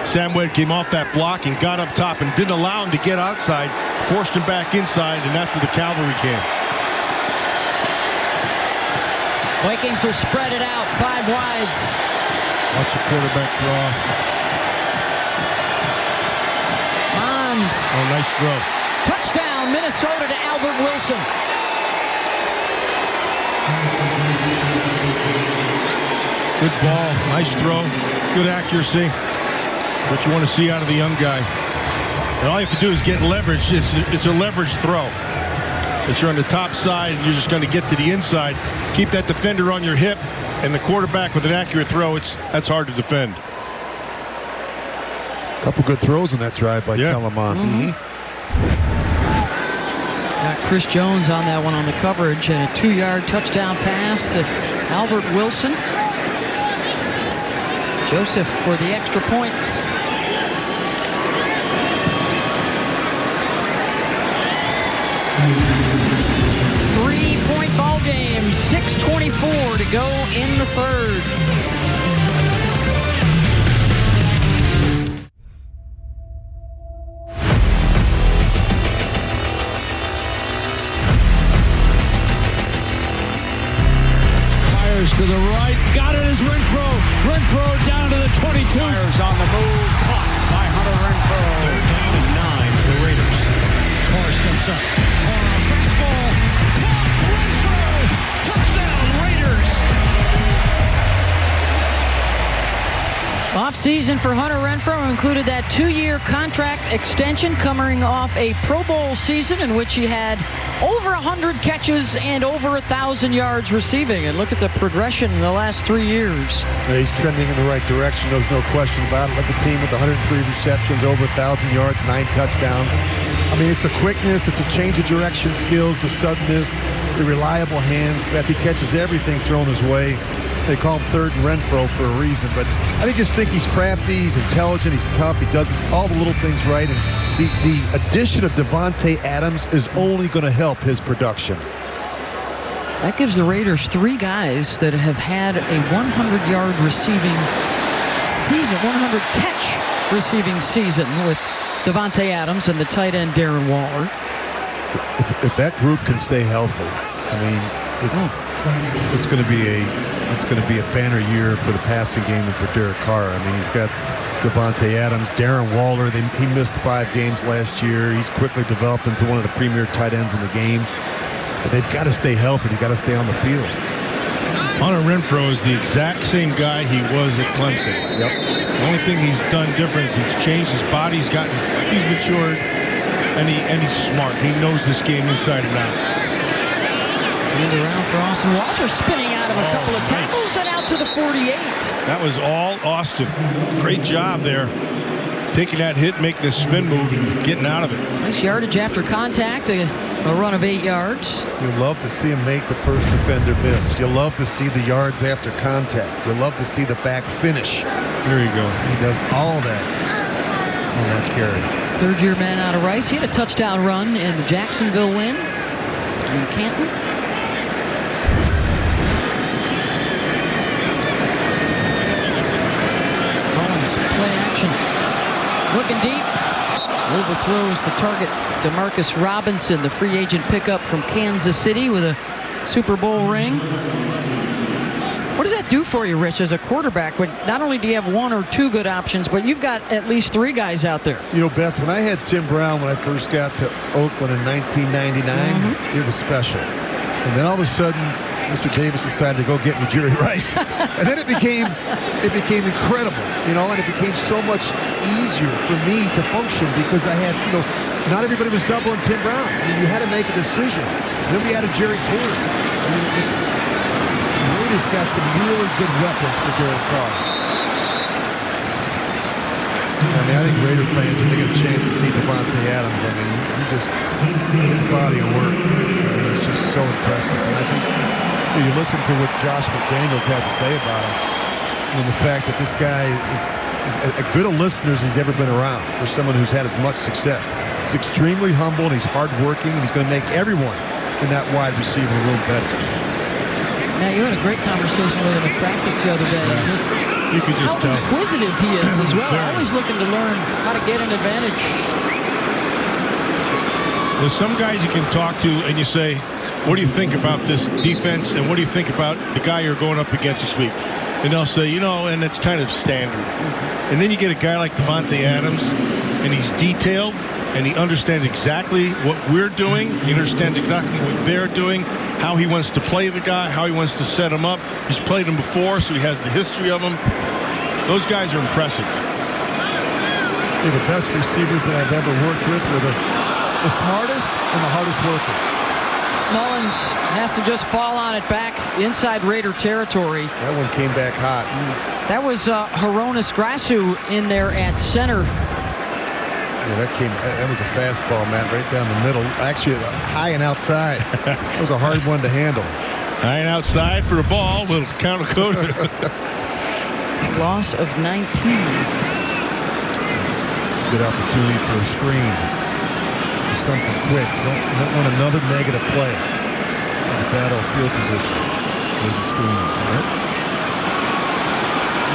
Sam Webb came off that block and got up top and didn't allow him to get outside, forced him back inside, and that's where the cavalry came. Vikings will spread it out, 5 wides. Watch the quarterback draw. Mond. Oh, nice throw. Touchdown, Minnesota to Albert Wilson. Good ball, nice throw, good accuracy. What you want to see out of the young guy. And all you have to do is get leverage. It's a leverage throw. If you're on the top side and you're just going to get to the inside, keep that defender on your hip, and the quarterback with an accurate throw, that's hard to defend. A couple good throws on that drive by Kellen Mond. Got Chris Jones on that one on the coverage, and a 2-yard touchdown pass to Albert Wilson. Joseph for the extra point. Three-point ball game, 6:24 to go in the 3rd. to the right. Got it as Renfro. Renfro down to the 22. Fires on the move. Caught by Hunter Renfro. 3rd down and 9 for the Raiders. Carr steps up. Carr on a fastball. Renfro. Touchdown, Raiders. Off-season for Hunter Renfro included that 2-year contract extension coming off a Pro Bowl season in which he had over 100 catches and over 1,000 yards receiving. And look at the progression in the last 3 years. He's trending in the right direction. There's no question about it. Led the team with 103 receptions, over 1,000 yards, 9 touchdowns. I mean, it's the quickness, it's a change of direction skills, the suddenness, the reliable hands. Beth, he catches everything thrown his way. They call him third and Renfro for a reason, but I just think he's crafty, he's intelligent, he's tough, he does all the little things right, and the addition of Davante Adams is only going to help his production. That gives the Raiders 3 guys that have had a 100-yard receiving season, 100-catch receiving season with Davante Adams and the tight end Darren Waller. If that group can stay healthy, I mean, it's going to be a banner year for the passing game and for Derek Carr. I mean, he's got Davante Adams, Darren Waller. He missed 5 games last year. He's quickly developed into one of the premier tight ends in the game. But they've got to stay healthy. They've got to stay on the field. Hunter Renfro is the exact same guy he was at Clemson. Yep. The only thing he's done different is he's changed his body. He's matured, and he's smart. He knows this game inside and out. And around for Austin Walters, spinning out of a couple of tackles and out to the 48. That was all Austin. Great job there. Taking that hit, making a spin move, and getting out of it. Nice yardage after contact, a run of 8 yards. You love to see him make the first defender miss. You love to see the yards after contact. You love to see the back finish. There you go. He does all that on that carry. Third-year man out of Rice. He had a touchdown run in the Jacksonville win in Canton. Play action. Looking deep. Overthrows the target. Demarcus Robinson, the free agent pickup from Kansas City with a Super Bowl ring. What does that do for you, Rich, as a quarterback? When not only do you have 1 or 2 good options, but you've got at least 3 guys out there. You know, Beth, when I had Tim Brown when I first got to Oakland in 1999, it was special. And then all of a sudden, Mr. Davis decided to go get me Jerry Rice. And then it became incredible, you know, and it became so much easier for me to function because I had, you know, not everybody was doubling Tim Brown. I mean, you had to make a decision. And then we added Jerry Porter. I mean, the Raiders got some really good weapons for Derek Carr. I mean, I think Raider fans, when they get a chance to see Davante Adams, I mean, his body of work, I mean, is just so impressive. And I think you listen to what Josh McDaniels had to say about him, and the fact that this guy is as good a listener as he's ever been around for someone who's had as much success. He's extremely humble, and he's hardworking, and he's going to make everyone in that wide receiver room better. Now, you had a great conversation with him at practice the other day. You could just tell. How inquisitive he is as well. Always looking to learn how to get an advantage. There's some guys you can talk to and you say, what do you think about this defense and what do you think about the guy you're going up against this week? And they'll say, you know, and it's kind of standard. And then you get a guy like Davante Adams, and he's detailed, and he understands exactly what we're doing. He understands exactly what they're doing, how he wants to play the guy, how he wants to set him up. He's played him before, so he has the history of him. Those guys are impressive. They're the best receivers that I've ever worked with. Were the smartest and the hardest working. Mullins has to just fall on it back inside Raider territory. That one came back hot. That was Hronis Grasu in there at center. Yeah, that was a fastball, Matt, right down the middle. Actually, high and outside. It was a hard one to handle. High and outside for a ball. Little counter code. Loss of 19. Good opportunity for a screen. Something quick. Don't want another negative play in the battle field position. There's a screen. Right?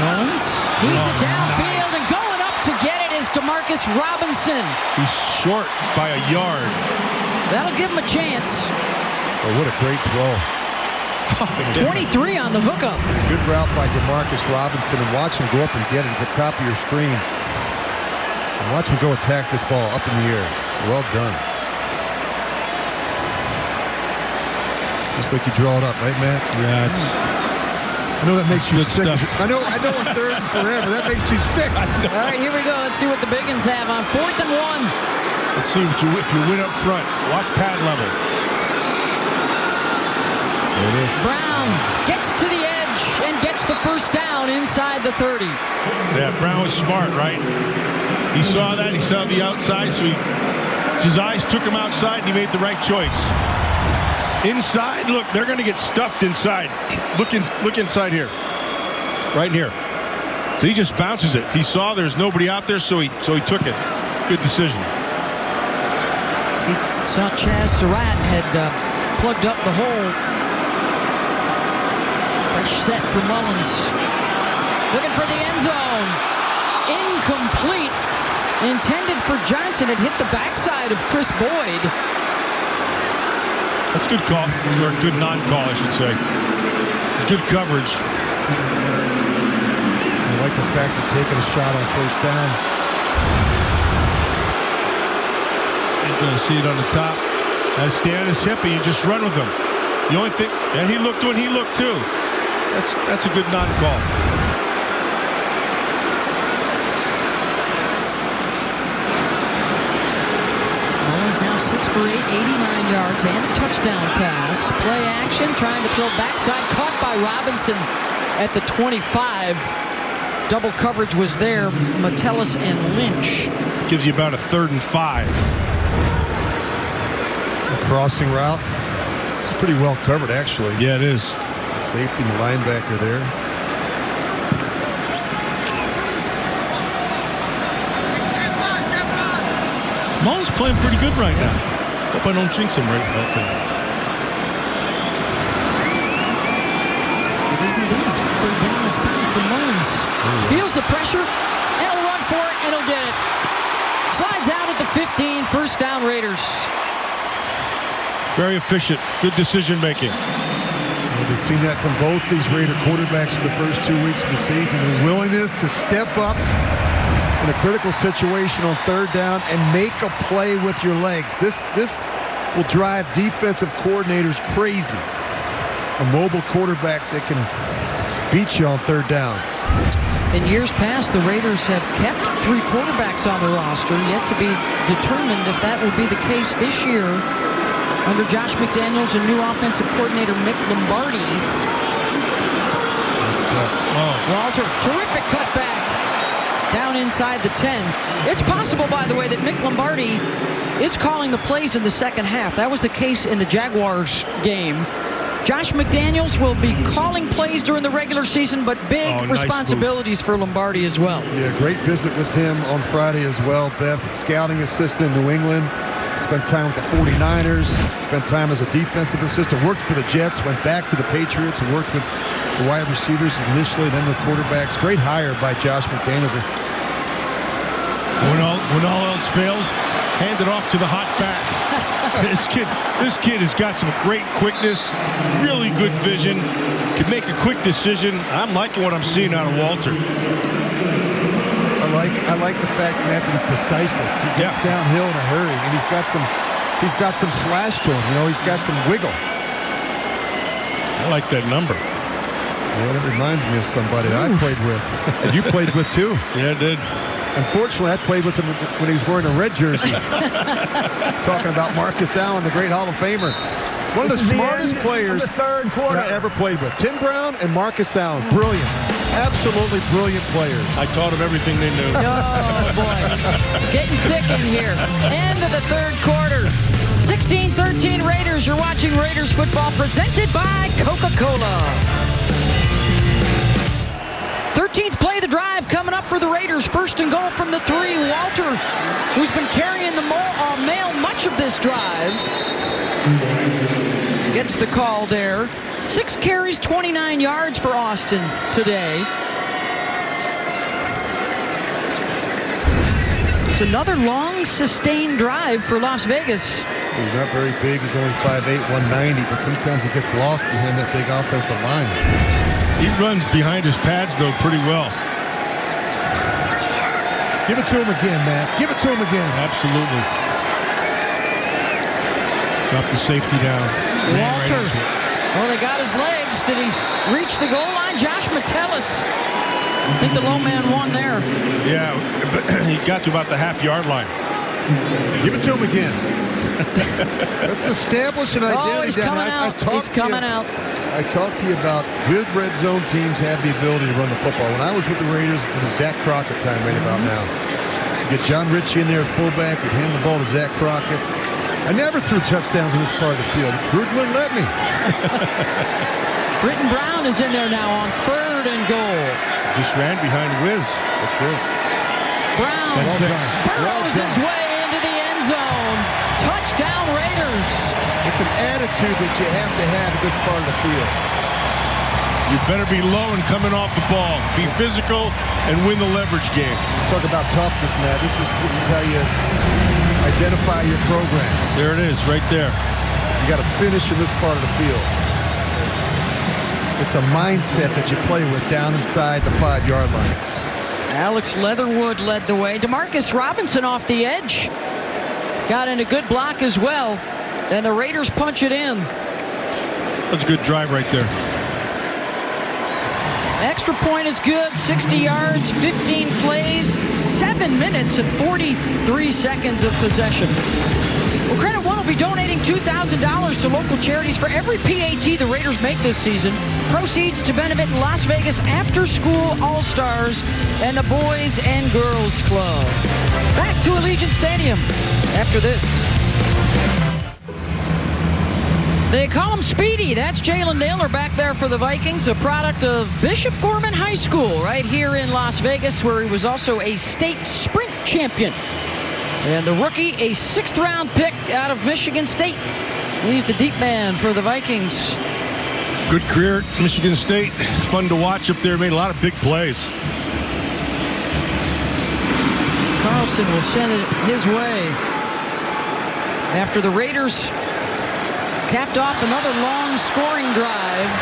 Mullins, he's it downfield, and going up to get it is Demarcus Robinson. He's short by a yard. That'll give him a chance. Oh, what a great throw. 23 on the hookup. Good route by DeMarcus Robinson, and watch him go up and get it. It's at the top of your screen. And watch him go attack this ball up in the air. Well done. Just like you draw it up, right, Matt? Yeah, it's. I know that makes you sick. Stuff. I know on third and forever. That makes you sick. All right, here we go. Let's see what the Biggins have on 4th and 1. Let's see if you win up front. Watch pad level. There it is. Brown gets to the edge and gets the first down inside the 30. Yeah, Brown was smart, right? He saw that. He saw the outside, so his eyes took him outside, and he made the right choice. Inside, look, they're going to get stuffed inside. Look inside here. Right in here. So he just bounces it. He saw there's nobody out there, so he took it. Good decision. He saw Chaz Surratt had plugged up the hole. Fresh set for Mullins. Looking for the end zone. Incomplete. Intended for Johnson. It hit the backside of Chris Boyd. That's good call, or good non-call, I should say. It's good coverage. I like the fact they're taking a shot on first down. You're going to see it on the top. As Stan is hippie, you just run with him. The only thing, and he looked when he looked too. That's a good non-call. Mullins now 6 for 8, 89 yards and a touchdown pass. Play action, trying to throw backside, caught by Robinson at the 25. Double coverage was there, Metellus and Lynch. Gives you about a 3rd and 5. Crossing route. It's pretty well covered, actually. Yeah, it is. The safety and the linebacker there. Mullins playing pretty good right now. Hope I don't jinx him right for that thing. It is indeed. 3rd down and 5 for Mullins. Feels the pressure, and he'll run for it, and he'll get it. Slides out at the 15, first down Raiders. Very efficient. Good decision making. We've seen that from both these Raider quarterbacks in the first 2 weeks of the season. Their willingness to step up in a critical situation on 3rd down and make a play with your legs. This will drive defensive coordinators crazy. A mobile quarterback that can beat you on 3rd down. In years past, the Raiders have kept 3 quarterbacks on the roster, yet to be determined if that will be the case this year. Under Josh McDaniels and new offensive coordinator Mick Lombardi. Walter, terrific cutback down inside the 10. It's possible, by the way, that Mick Lombardi is calling the plays in the second half. That was the case in the Jaguars game. Josh McDaniels will be calling plays during the regular season, but big responsibilities for Lombardi as well. Yeah, great visit with him on Friday as well. Beth, scouting assistant in New England. Spent time with the 49ers, spent time as a defensive assistant, worked for the Jets, went back to the Patriots and worked with the wide receivers initially, then the quarterbacks. Great hire by Josh McDaniels. When all else fails, hand it off to the hot back. This kid has got some great quickness, really good vision, can make a quick decision. I'm liking what I'm seeing out of Walter. I like the fact, Matt, that he's decisive. He gets downhill in a hurry, and he's got some slash to him. You know, he's got some wiggle. I like that number. Yeah, that reminds me of somebody that I played with, and you played with too. Yeah, I did. Unfortunately, I played with him when he was wearing a red jersey. Talking about Marcus Allen, the great Hall of Famer. One of the smartest players that I ever played with. Tim Brown and Marcus Allen. Brilliant. Absolutely brilliant players. I taught them everything they knew. Oh, boy. Getting thick in here. End of the 3rd quarter. 16-13 Raiders. You're watching Raiders football presented by Coca-Cola. 13th play of the drive coming up for the Raiders. 1st and goal from the 3. Walter, who's been carrying the mail much of this drive, gets the call there. 6 carries, 29 yards for Austin today. It's another long, sustained drive for Las Vegas. He's not very big. He's only 5'8", 190, but sometimes he gets lost behind that big offensive line. He runs behind his pads, though, pretty well. Give it to him again, Matt. Give it to him again. Absolutely. Got the safety down. Walter. Well, they got his legs. Did he reach the goal line? Josh Metellus. I think the low man won there. Yeah, but he got to about the half-yard line. Give it to him again. Let's establish an identity. Oh, he's coming out. He's coming out. I talked to you about good red zone teams have the ability to run the football. When I was with the Raiders, it was Zach Crockett time right about now. You get John Ritchie in there at fullback, would hand the ball to Zach Crockett. I never threw touchdowns in this part of the field. Gruden wouldn't let me. Britton Brown is in there now on 3rd and goal. Just ran behind Wiz. That's it. Brown burrows his way into the end zone. Touchdown Raiders. It's an attitude that you have to have at this part of the field. You better be low and coming off the ball. Be physical and win the leverage game. Talk about toughness, Matt. This is how you identify your program. There it is, right there. You got to finish in this part of the field. It's a mindset that you play with down inside the 5-yard line. Alex Leatherwood led the way. Demarcus Robinson off the edge. Got in a good block as well. And the Raiders punch it in. That's a good drive right there. Extra point is good. 60 yards, 15 plays, 7 minutes and 43 seconds of possession. Well, Credit One will be donating $2,000 to local charities for every PAT the Raiders make this season. Proceeds to benefit Las Vegas After School All-Stars and the Boys and Girls Club. Back to Allegiant Stadium after this. They call him Speedy. That's Jalen Naylor back there for the Vikings, a product of Bishop Gorman High School right here in Las Vegas, where he was also a state sprint champion. And the rookie, a 6th-round pick out of Michigan State. He's the deep man for the Vikings. Good career at Michigan State. Fun to watch up there. Made a lot of big plays. Carlson will send it his way. After the Raiders capped off another long scoring drive,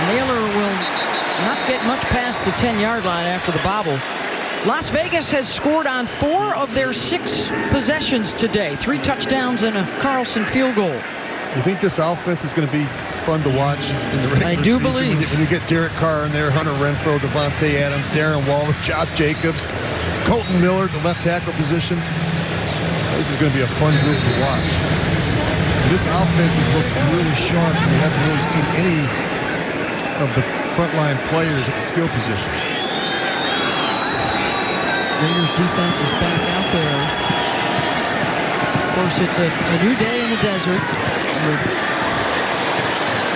Naylor will not get much past the 10-yard line after the bobble. Las Vegas has scored on 4 of their 6 possessions today. 3 touchdowns and a Carlson field goal. You think this offense is going to be fun to watch in the regular season? I do believe. When you get Derek Carr in there, Hunter Renfrow, Devontae Adams, Darren Waller, Josh Jacobs, Colton Miller at the left tackle position. This is going to be a fun group to watch. This offense has looked really sharp. We haven't really seen any of the frontline players at the skill positions. Raiders defense is back out there. Of course, it's a new day in the desert with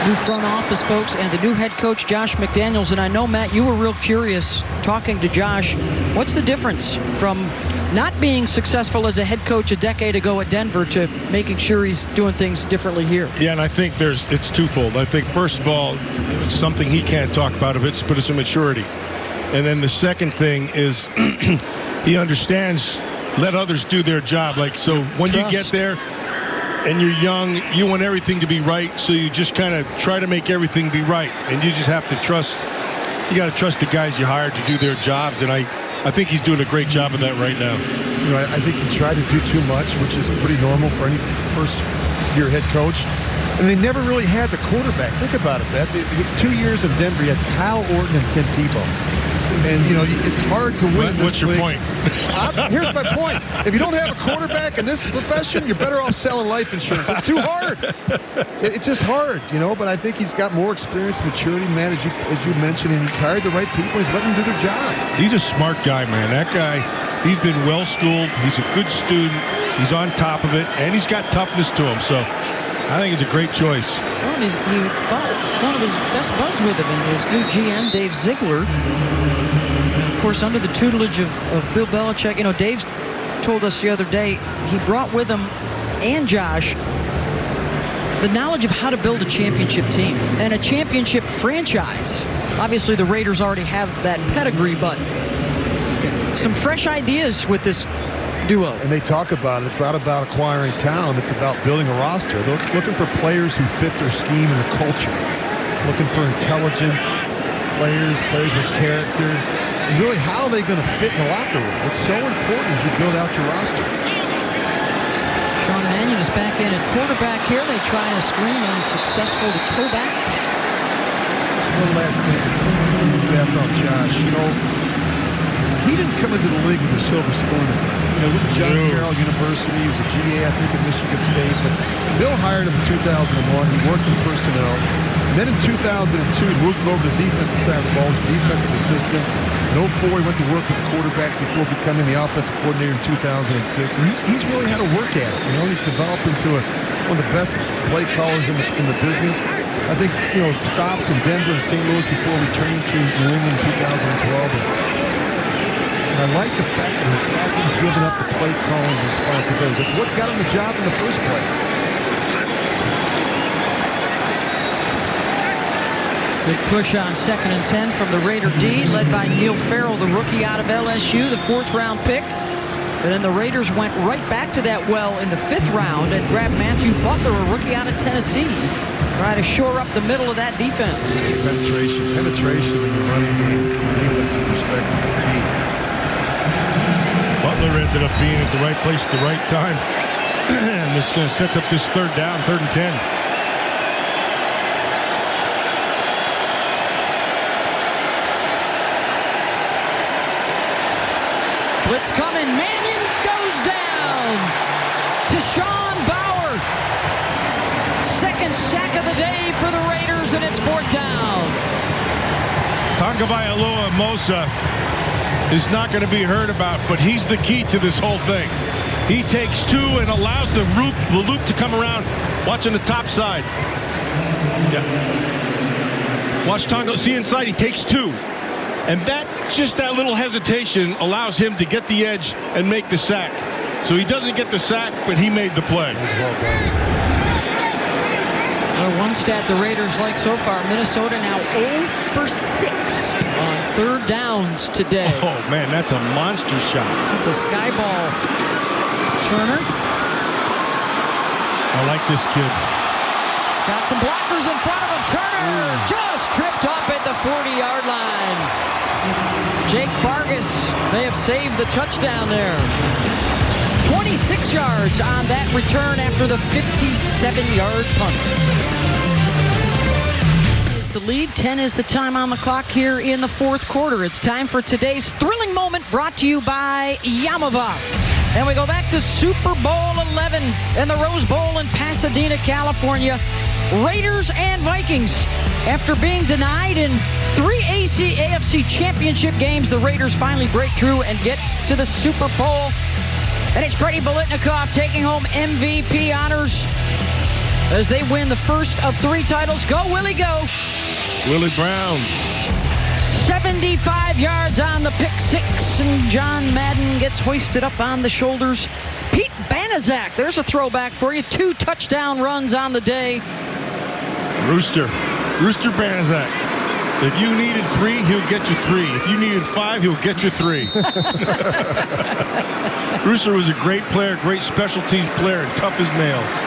new front office folks and the new head coach, Josh McDaniels. And I know, Matt, you were real curious talking to Josh. What's the difference from not being successful as a head coach a decade ago at Denver to making sure he's doing things differently here? Yeah, and I think it's twofold. I think, first of all, it's something he can't talk about a bit, but it's a maturity. And then the second thing is he understands, let others do their job. Like, so when you get there and you're young, you want everything to be right, so you just kind of try to make everything be right. And you just have to trust, you got to trust the guys you hired to do their jobs. And I think he's doing a great job of that right now. You know, I think he tried to do too much, which is pretty normal for any first-year head coach. And they never really had the quarterback. Think about it, Beth. 2 years in Denver, you had Kyle Orton and Tim Tebow. And, you know, it's hard to win this What's your league. point? Here's my point. If you don't have a quarterback in this profession, you're better off selling life insurance. It's too hard. It's just hard, you know, but I think he's got more experience, maturity, man, as you mentioned, and he's hired the right people. He's letting them do their jobs. He's a smart guy, man. That guy, he's been well-schooled. He's a good student. He's on top of it, and he's got toughness to him. So I think it's a great choice. Well, he thought one of his best buds with him and his new GM, Dave Ziegler. And of course, under the tutelage of Bill Belichick, you know, Dave told us the other day he brought with him and Josh the knowledge of how to build a championship team and a championship franchise. Obviously, the Raiders already have that pedigree, but some fresh ideas with this duo. And they talk about it. It's not about acquiring talent. It's about building a roster. They're looking for players who fit their scheme and the culture. Looking for intelligent players with character. And really, how are they going to fit in the locker room? It's so important as you build out your roster. Sean Mannion is back in at quarterback here. They try a screen unsuccessful to pull back. Just one last thing, Beth, on Josh. You know, he didn't come into the league with a silver spoon. You know, with the John Carroll University, he was a GA, I think, at Michigan State. But Bill hired him in 2001. He worked in personnel. And then in 2002, he moved him over to the defensive side of the ball. He was a defensive assistant. In 2004, he went to work with the quarterbacks before becoming the offensive coordinator in 2006. And he's really had to work at it. You know, he's developed into one of the best play callers in the business. I think, you know, it stops in Denver and St. Louis before returning to New England in 2012. And I like the fact that he hasn't given up the play calling responsibilities. It's what got him the job in the first place. Big push on 2nd and 10 from the Raider D, led by Neil Farrell, the rookie out of LSU, the 4th-round pick. And then the Raiders went right back to that well in the 5th round and grabbed Matthew Butler, a rookie out of Tennessee. Try to shore up the middle of that defense. Penetration in the running game, from a defensive perspective, is the key. Butler ended up being at the right place at the right time. And it's going to set up this 3rd down, 3rd and 10. Blitz coming. Mannion goes down to Sean Bauer. 2nd sack of the day for the Raiders, and it's 4th down. Tagovailoa Mosa is not going to be heard about, but he's the key to this whole thing. He takes 2 and allows the loop to come around. Watch on the top side. Yeah. Watch Tonga. See inside. He takes 2. And just that little hesitation allows him to get the edge and make the sack. So he doesn't get the sack, but he made the play. Well done. One stat the Raiders like so far, Minnesota now 0 for 6 on 3rd downs today. Oh, man, that's a monster shot. It's a sky ball. Turner. I like this kid. He's got some blockers in front of him. Turner just tripped up at the 40-yard line. Jake Vargas, they have saved the touchdown there. 26 yards on that return after the 57-yard punt. Is the lead. 10 is the time on the clock here in the 4th quarter. It's time for today's thrilling moment, brought to you by Yamava. And we go back to Super Bowl 11 and the Rose Bowl in Pasadena, California. Raiders and Vikings. After being denied in 3 AFC championship games, the Raiders finally break through and get to the Super Bowl. And it's Freddie Biletnikoff taking home MVP honors as they win the first of 3 titles. Go, Willie, go. Willie Brown. 75 yards on the pick 6, and John Madden gets hoisted up on the shoulders. Pete Banaszak, there's a throwback for you. 2 touchdown runs on the day. Rooster Banaszak. If you needed 3, he'll get you 3. If you needed 5, he'll get you 3. Rooster was a great player, great special teams player, and tough as nails.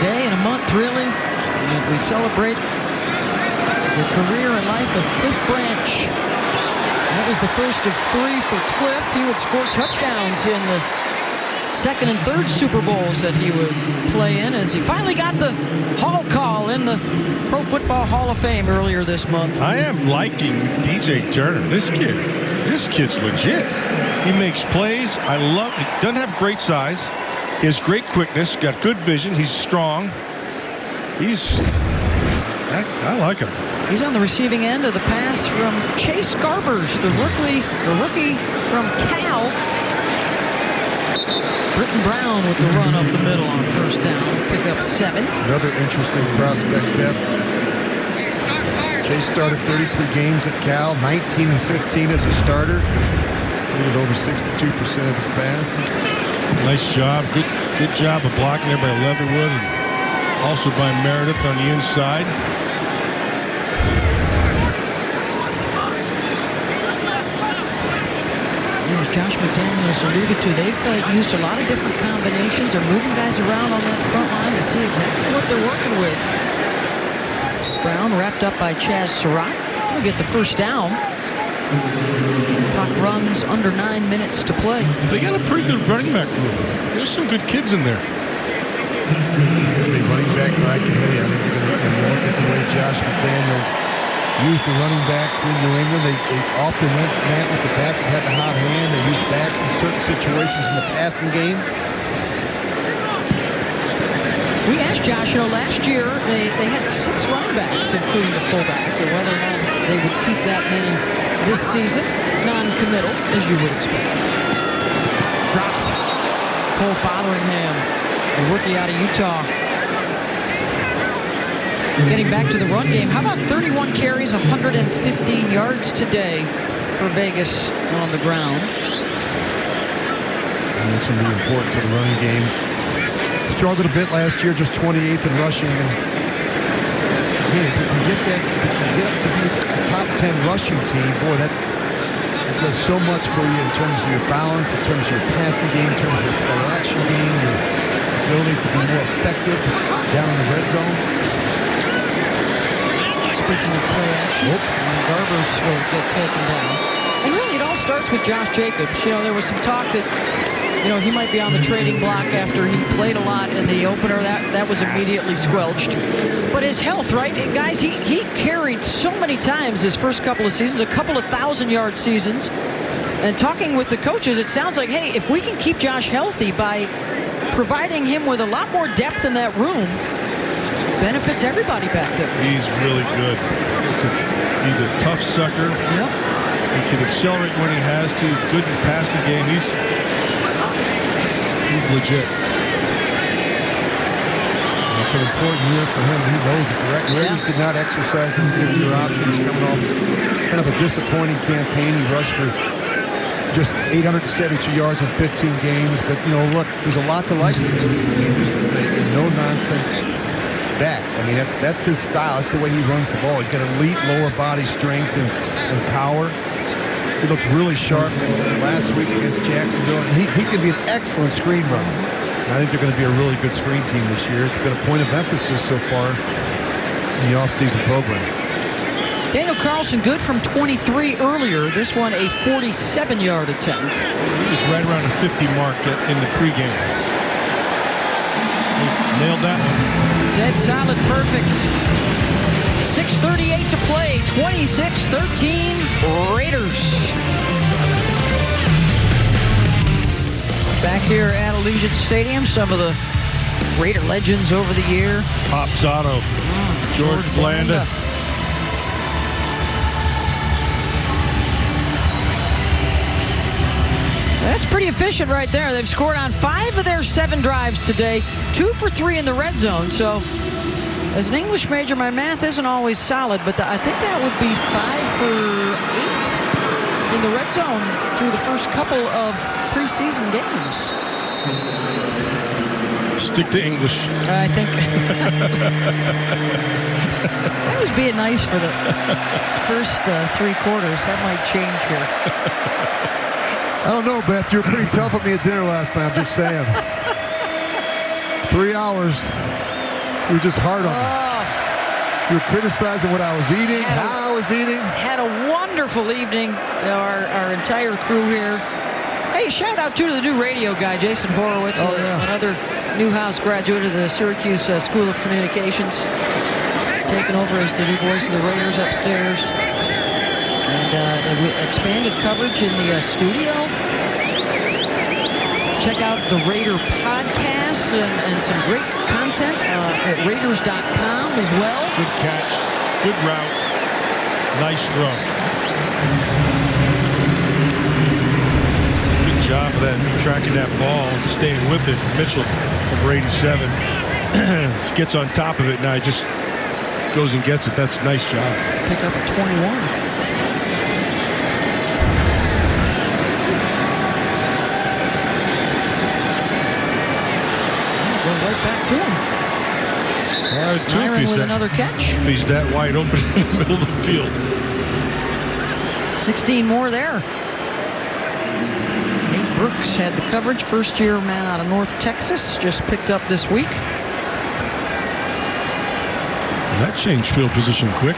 Day and a month, really. And we celebrate the career and life of Cliff Branch. That was the first of 3 for Cliff. He would score touchdowns in the 2nd and 3rd Super Bowls that he would play in, as he finally got the Hall call in the Pro Football Hall of Fame earlier this month. I am liking DJ Turner. This kid's legit. He makes plays. I love it. Doesn't have great size. He has great quickness, got good vision. He's strong. I like him. He's on the receiving end of the pass from Chase Garbers, the rookie from Cal. Britton Brown with the run up the middle on 1st down. Pick up 7. Another interesting prospect, Beth. Chase started 33 games at Cal, 19 and 15 as a starter. With over 62% of his passes. Nice job. Good job of blocking there by Leatherwood and also by Meredith on the inside. Josh McDaniels alluded to, they've used a lot of different combinations. They're moving guys around on that front line to see exactly what they're working with. Brown wrapped up by Chaz Surratt. He'll get the first down. Clock runs under 9 minutes to play. They got a pretty good running back group. There's some good kids in there. He's going to be running back by committee. I think they're going to look at the way Josh McDaniels used the running backs in New England. They often went man with the back that had the hot hand. They used backs in certain situations in the passing game. We asked Josh, last year they had 6 running backs, including the fullback, and whether or not they would keep that many this season. Non-committal, as you would expect. Dropped. Cole Fotheringham, a rookie out of Utah. Getting back to the run game. How about 31 carries, 115 yards today for Vegas on the ground? I mentioned the importance of the running game. Struggled a bit last year, just 28th in rushing. And again, if you can get up to be a top 10 rushing team, boy, it does so much for you in terms of your balance, in terms of your passing game, in terms of your play action game, your ability to be more effective down in the red zone. Speaking of play action, Garbers will get taken down. And really, it all starts with Josh Jacobs. There was some talk that he might be on the trading block after he played a lot in the opener. That was immediately squelched. But his health, right? Guys, he carried so many times his first couple of seasons, a couple of 1,000-yard seasons. And talking with the coaches, it sounds like, hey, if we can keep Josh healthy by providing him with a lot more depth in that room, benefits everybody back there. He's really good. He's a tough sucker. Yep. He can accelerate when he has to. Good in the passing game. He's legit. It's an important year for him. He knows it. The Raiders did not exercise his fifth-year option. He's coming off kind of a disappointing campaign. He rushed for just 872 yards in 15 games. But, look, there's a lot to like here. I mean, this is a no-nonsense back. I mean, that's his style. That's the way he runs the ball. He's got elite lower body strength and power. He looked really sharp last week against Jacksonville. And he can be an excellent screen runner. And I think they're going to be a really good screen team this year. It's been a point of emphasis so far in the offseason program. Daniel Carlson good from 23 earlier. This one a 47-yard attempt. He was right around the 50 mark in the pregame. Nailed that one. Dead solid, perfect. 6:38 to play, 26-13 Raiders. Back here at Allegiant Stadium, some of the Raider legends over the year. Pop Zotto, George Blanda. That's pretty efficient right there. They've scored on 5 of their 7 drives today, 2 for 3 in the red zone. So as an English major, my math isn't always solid, but I think that would be 5 for 8 in the red zone through the first couple of preseason games. Stick to English. I think that was being nice for the first 3 quarters. That might change here. I don't know, Beth. You were pretty tough on me at dinner last night. I'm just saying. 3 hours. You were just hard on me. You were criticizing what I was eating, how I was eating. Had a wonderful evening. Our entire crew here. Hey, shout out to the new radio guy, Jason Horowitz, another Newhouse graduate of the Syracuse School of Communications, taking over as the new voice of the Raiders upstairs. And expanded coverage in the studio. Check out the Raider podcasts and some great content at Raiders.com as well. Good catch, good route, nice throw. Good job of that, tracking that ball and staying with it. Mitchell, number 87, gets on top of it. Now he just goes and gets it. That's a nice job. Pick up a 21. Back to him. Myron with another catch. If he's that wide open in the middle of the field. 16 more there. Brooks had the coverage. First-year man out of North Texas, just picked up this week. That changed field position quick.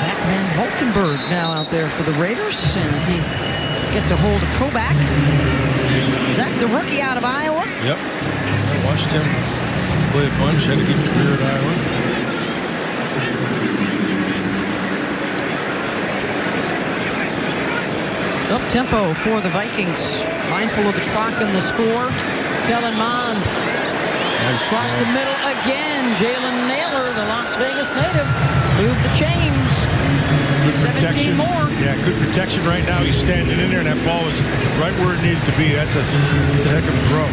Zach Van Valkenburg now out there for the Raiders, and he gets a hold of Kobach. Zach, the rookie out of Iowa. Yep. I watched him play a bunch. Had a good career at Iowa. Up tempo for the Vikings. Mindful of the clock and the score. Kellen Mond. Nice Across the middle again. Jalen Naylor, the Las Vegas native, moved the chains. Good 17 protection. more. Yeah, good protection right now. He's standing in there, and that ball is right where it needed to be. That's a heck of a throw.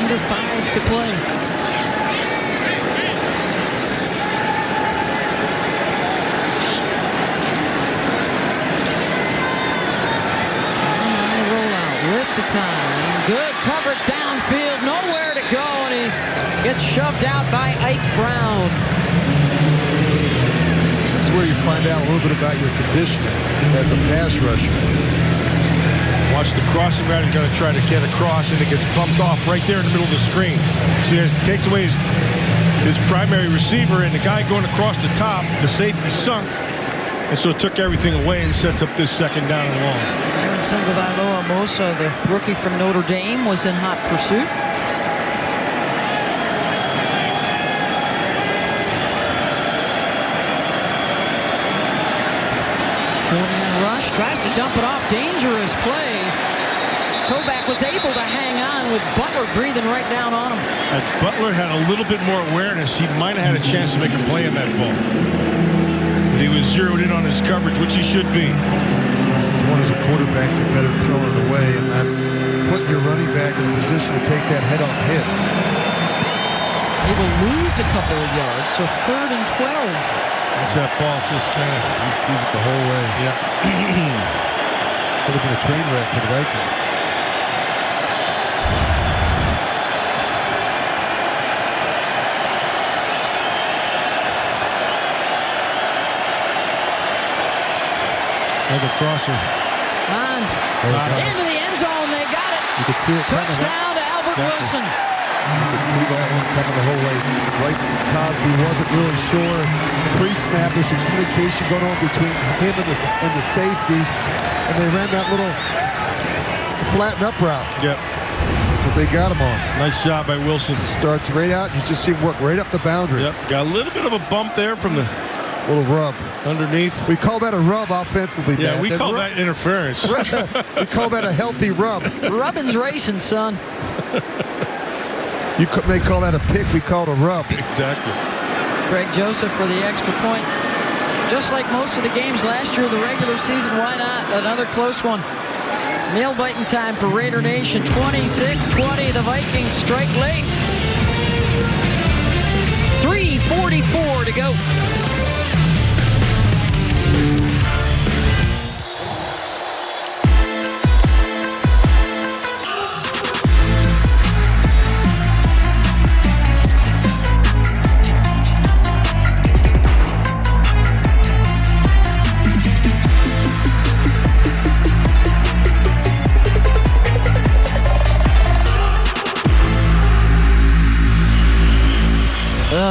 Under 5 to play. With the time. Good coverage downfield. Nowhere to go. And he gets shoved out by Ike Brown. This is where you find out a little bit about your conditioning as a pass rusher. Watch the crossing route. He's going to try to get across, and it gets bumped off right there in the middle of the screen. So he takes away his primary receiver, and the guy going across the top, the safety sunk. And so it took everything away and sets up this second down and long. Aaron Tagovailoa Mosa, the rookie from Notre Dame, was in hot pursuit. Four-man rush, tries to dump it off. Dangerous play. Kobach was able to hang on with Butler breathing right down on him. If Butler had a little bit more awareness, he might have had a chance to make a play on that ball. He was zeroed in on his coverage, which he should be. It's one as a quarterback, you better throw it away and not put your running back in a position to take that head-on hit. They will lose a couple of yards, so 3rd and 12. That's that ball just kind of... He sees it the whole way. Yeah. Could have been a train wreck for the Vikings. Another crosser. And into the end zone, they got it. You could see it Touchdown to Albert Wilson. You could see that one coming the whole way. Bryce Cosby wasn't really sure. Pre-snap, there's some communication going on between him and the safety, and they ran that little flatten up route. Yep. That's what they got him on. Nice job by Wilson. Starts right out, you just see him work right up the boundary. Yep. Got a little bit of a bump there from the little rub underneath. We call that a rub offensively. Yeah, Dad. we call that interference. We call that a healthy rub. Rubbin's racing, son. You may call that a pick. We call it a rub. Exactly. Greg Joseph for the extra point. Just like most of the games last year, the regular season, why not? Another close one. Nail-biting time for Raider Nation. 26-20. The Vikings strike late. 3:44 to go.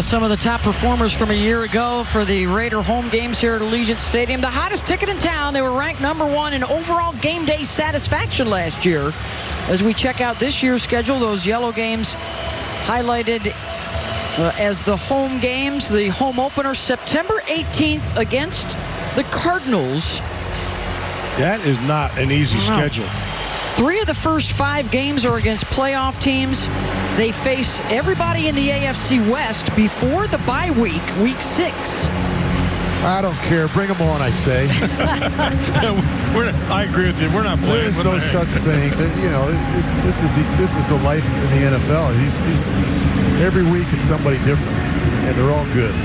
Some of the top performers from a year ago for the Raider home games here at Allegiant Stadium. The hottest ticket in town. They were ranked #1 in overall game day satisfaction last year. As we check out this year's schedule, those yellow games highlighted as the home games. The home opener September 18th against the Cardinals. That is not an easy schedule. 3 of the first 5 games are against playoff teams. They face everybody in the AFC West before the bye week, week 6. I don't care. Bring them on, I say. I agree with you. We're not playing. There's no such thing. You know, this is the life in the NFL. Every week it's somebody different, and they're all good.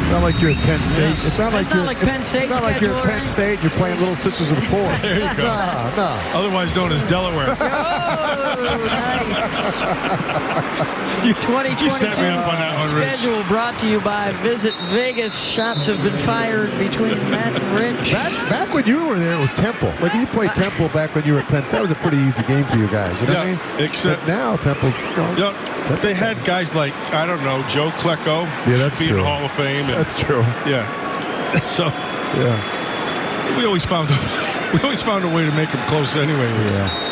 It's not like you're at Penn State. Yes. It's not like It's not like Penn State's It's not like you're at schedule, Penn right? State. You're playing Little Sisters of the Poor. There you go. No. Otherwise known as Delaware. Oh, nice. 2022 You set me up on that one, Rich. schedule brought to you by Visit Vegas. Shots have been fired between Matt and Rich. Back when you were there, it was Temple. Like you played Temple back when you were at Penn State. That was a pretty easy game for you guys. You know what I mean? Except but now Temple's. they had guys like, I don't know, Joe Klecko. Yeah, that's being true. Hall of Fame. And, That's true. yeah. So Yeah. we always found a way to make them close anyway. Yeah.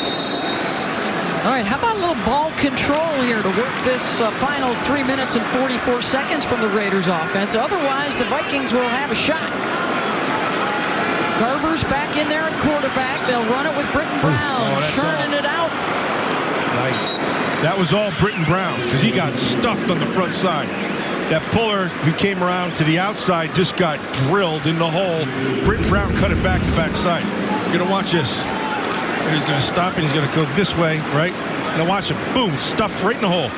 All right, how about a little ball control here to work this final 3 minutes and 44 seconds from the Raiders offense. Otherwise, the Vikings will have a shot. Garber's back in there at quarterback. They'll run it with Britton Brown, churning it out. Nice. That was all Britton Brown because he got stuffed on the front side. That puller who came around to the outside just got drilled in the hole. Britton Brown cut it back to backside. You're going to watch this. He's going to stop and he's going to go this way, right? Now watch him. Boom, stuffed right in the hole.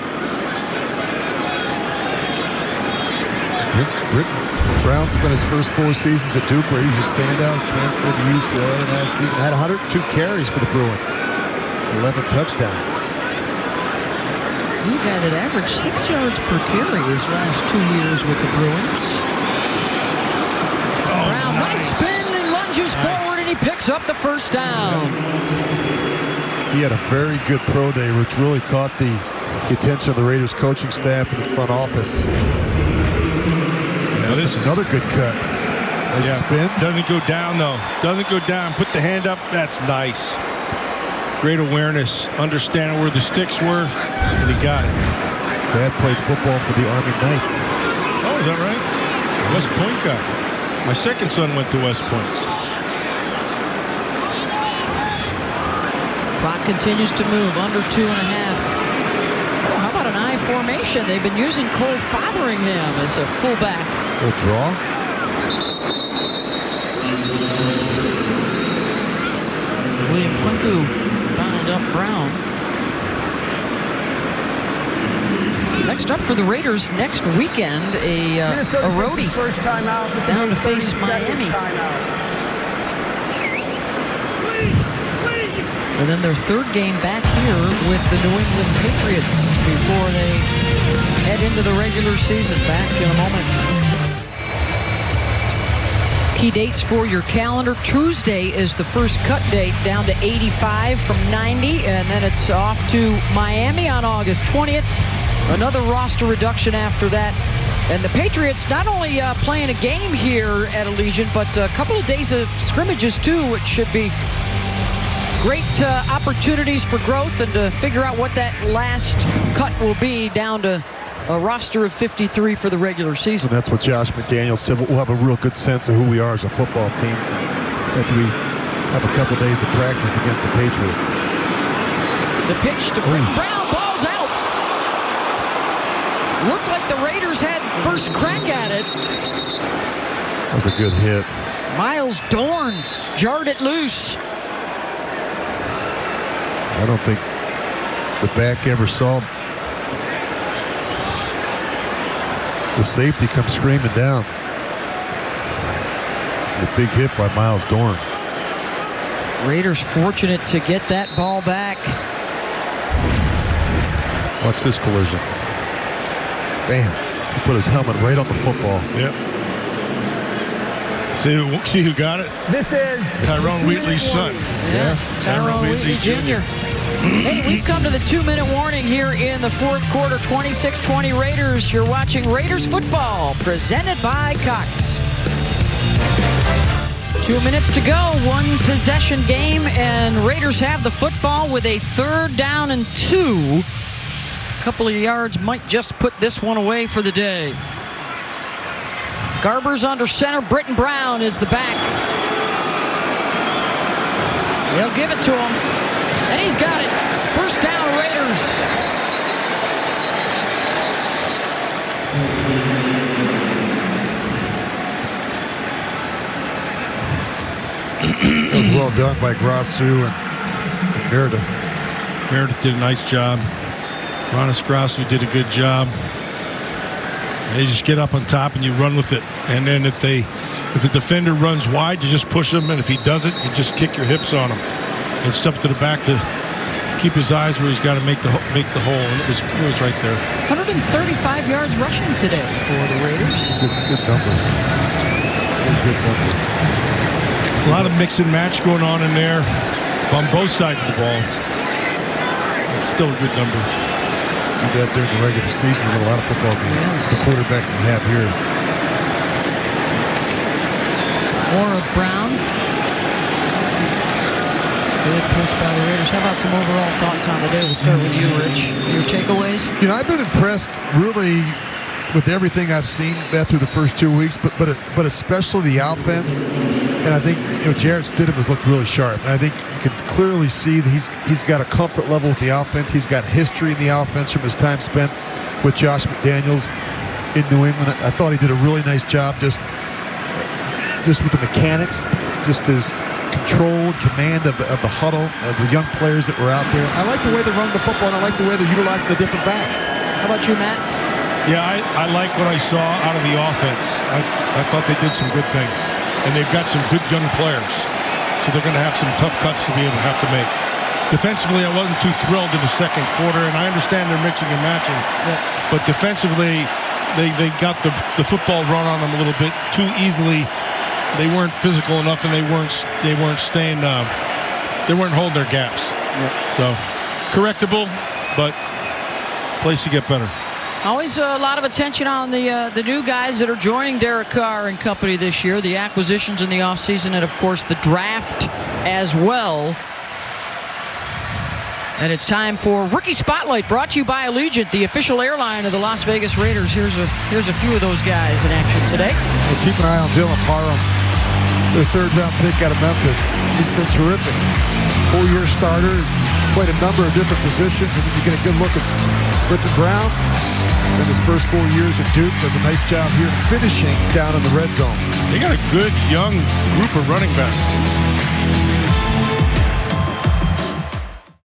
Britton Brown spent his first 4 seasons at Duke where he was a standout, transferred to UCLA last season, had 102 carries for the Bruins, 11 touchdowns. He got an average 6 yards per carry his last 2 years with the Bruins. Brown, nice spin and lunges forward, and he picks up the first down. He had a very good pro day, which really caught the attention of the Raiders coaching staff and the front office. Yeah, this is another good cut. Nice spin. Doesn't go down, though. Doesn't go down. Put the hand up. That's nice. Great awareness, understanding where the sticks were, and he got it. Dad played football for the Army Knights. Oh, is that right? West Point guy. My second son went to West Point. Clock continues to move, under 2.5. Oh, how about an I formation? They've been using Cole Fotheringham as a fullback. Good draw. William Quinku bound up Brown. Next up for the Raiders next weekend, a roadie First time out. down to face Miami. And then their third game back here with the New England Patriots before they head into the regular season. Back in a moment. Key dates for your calendar. Tuesday is the first cut date, down to 85 from 90, and then it's off to Miami on August 20th. Another roster reduction after that. And the Patriots not only playing a game here at Allegiant, but a couple of days of scrimmages too, which should be great opportunities for growth and to figure out what that last cut will be, down to a roster of 53 for the regular season. And that's what Josh McDaniels said. We'll have a real good sense of who we are as a football team after we have a couple days of practice against the Patriots. The pitch to Britton Brown, ball's out. Looked like the Raiders had first crack at it. That was a good hit. Miles Dorn jarred it loose. I don't think the back ever saw the safety come screaming down. It's a big hit by Miles Dorn. Raiders fortunate to get that ball back. Watch this collision. Bam. He put his helmet right on the football. Yep. See who got it? This is Tyrone Wheatley's son. Yeah, Tyrone Wheatley Jr. Hey, we've come to the 2-minute warning here in the fourth quarter. 26-20 Raiders. You're watching Raiders football, presented by Cox. 2 minutes to go, one possession game, and Raiders have the football with a 3rd down and 2. A couple of yards might just put this one away for the day. Garber's under center. Britton Brown is the back. They'll give it to him. And he's got it. First down, Raiders. It was well done by Grassu and Meredith. Meredith did a nice job. Ronis Grassu did a good job. They just get up on top and you run with it. And then if the defender runs wide, you just push him, and if he doesn't, you just kick your hips on him. It's up to the back to keep his eyes where he's got to make the hole, and it was right there. 135 yards rushing today for the Raiders. Good number. Good number. A lot of mix and match going on in there on both sides of the ball. It's still a good number. Do that during the regular season. You get a lot of football games. Yes. The quarterback you have here. More of Brown. Good push by the Raiders. How about some overall thoughts on the day? We'll start with you, Rich. Your takeaways? You know, I've been impressed really with everything I've seen, Beth, through the first 2 weeks, but especially the offense. And I think, you know, Jarett Stidham has looked really sharp. And I think you can clearly see that he's got a comfort level with the offense. He's got history in the offense from his time spent with Josh McDaniels in New England. I thought he did a really nice job just with the mechanics, just his control and command of the huddle, of the young players that were out there. I like the way they're running the football, and I like the way they're utilizing the different backs. How about you, Matt? Yeah, I like what I saw out of the offense. I thought they did some good things. And they've got some good young players. So they're going to have some tough cuts to be able to have to make. Defensively, I wasn't too thrilled in the second quarter, and I understand they're mixing and matching. Yeah. But defensively, they got the football run on them a little bit too easily. They weren't physical enough, and they weren't staying. They weren't holding their gaps. Yeah. So correctable, but place to get better. Always a lot of attention on the new guys that are joining Derek Carr and company this year, the acquisitions in the offseason, and, of course, the draft as well. And it's time for Rookie Spotlight, brought to you by Allegiant, the official airline of the Las Vegas Raiders. Here's a few of those guys in action today. Well, keep an eye on Dylan Parham, their third-round pick out of Memphis. He's been terrific. 4-year starter, played a number of different positions, and you get a good look at Britton Brown. In his first 4 years at Duke, does a nice job here finishing down in the red zone. They got a good young group of running backs.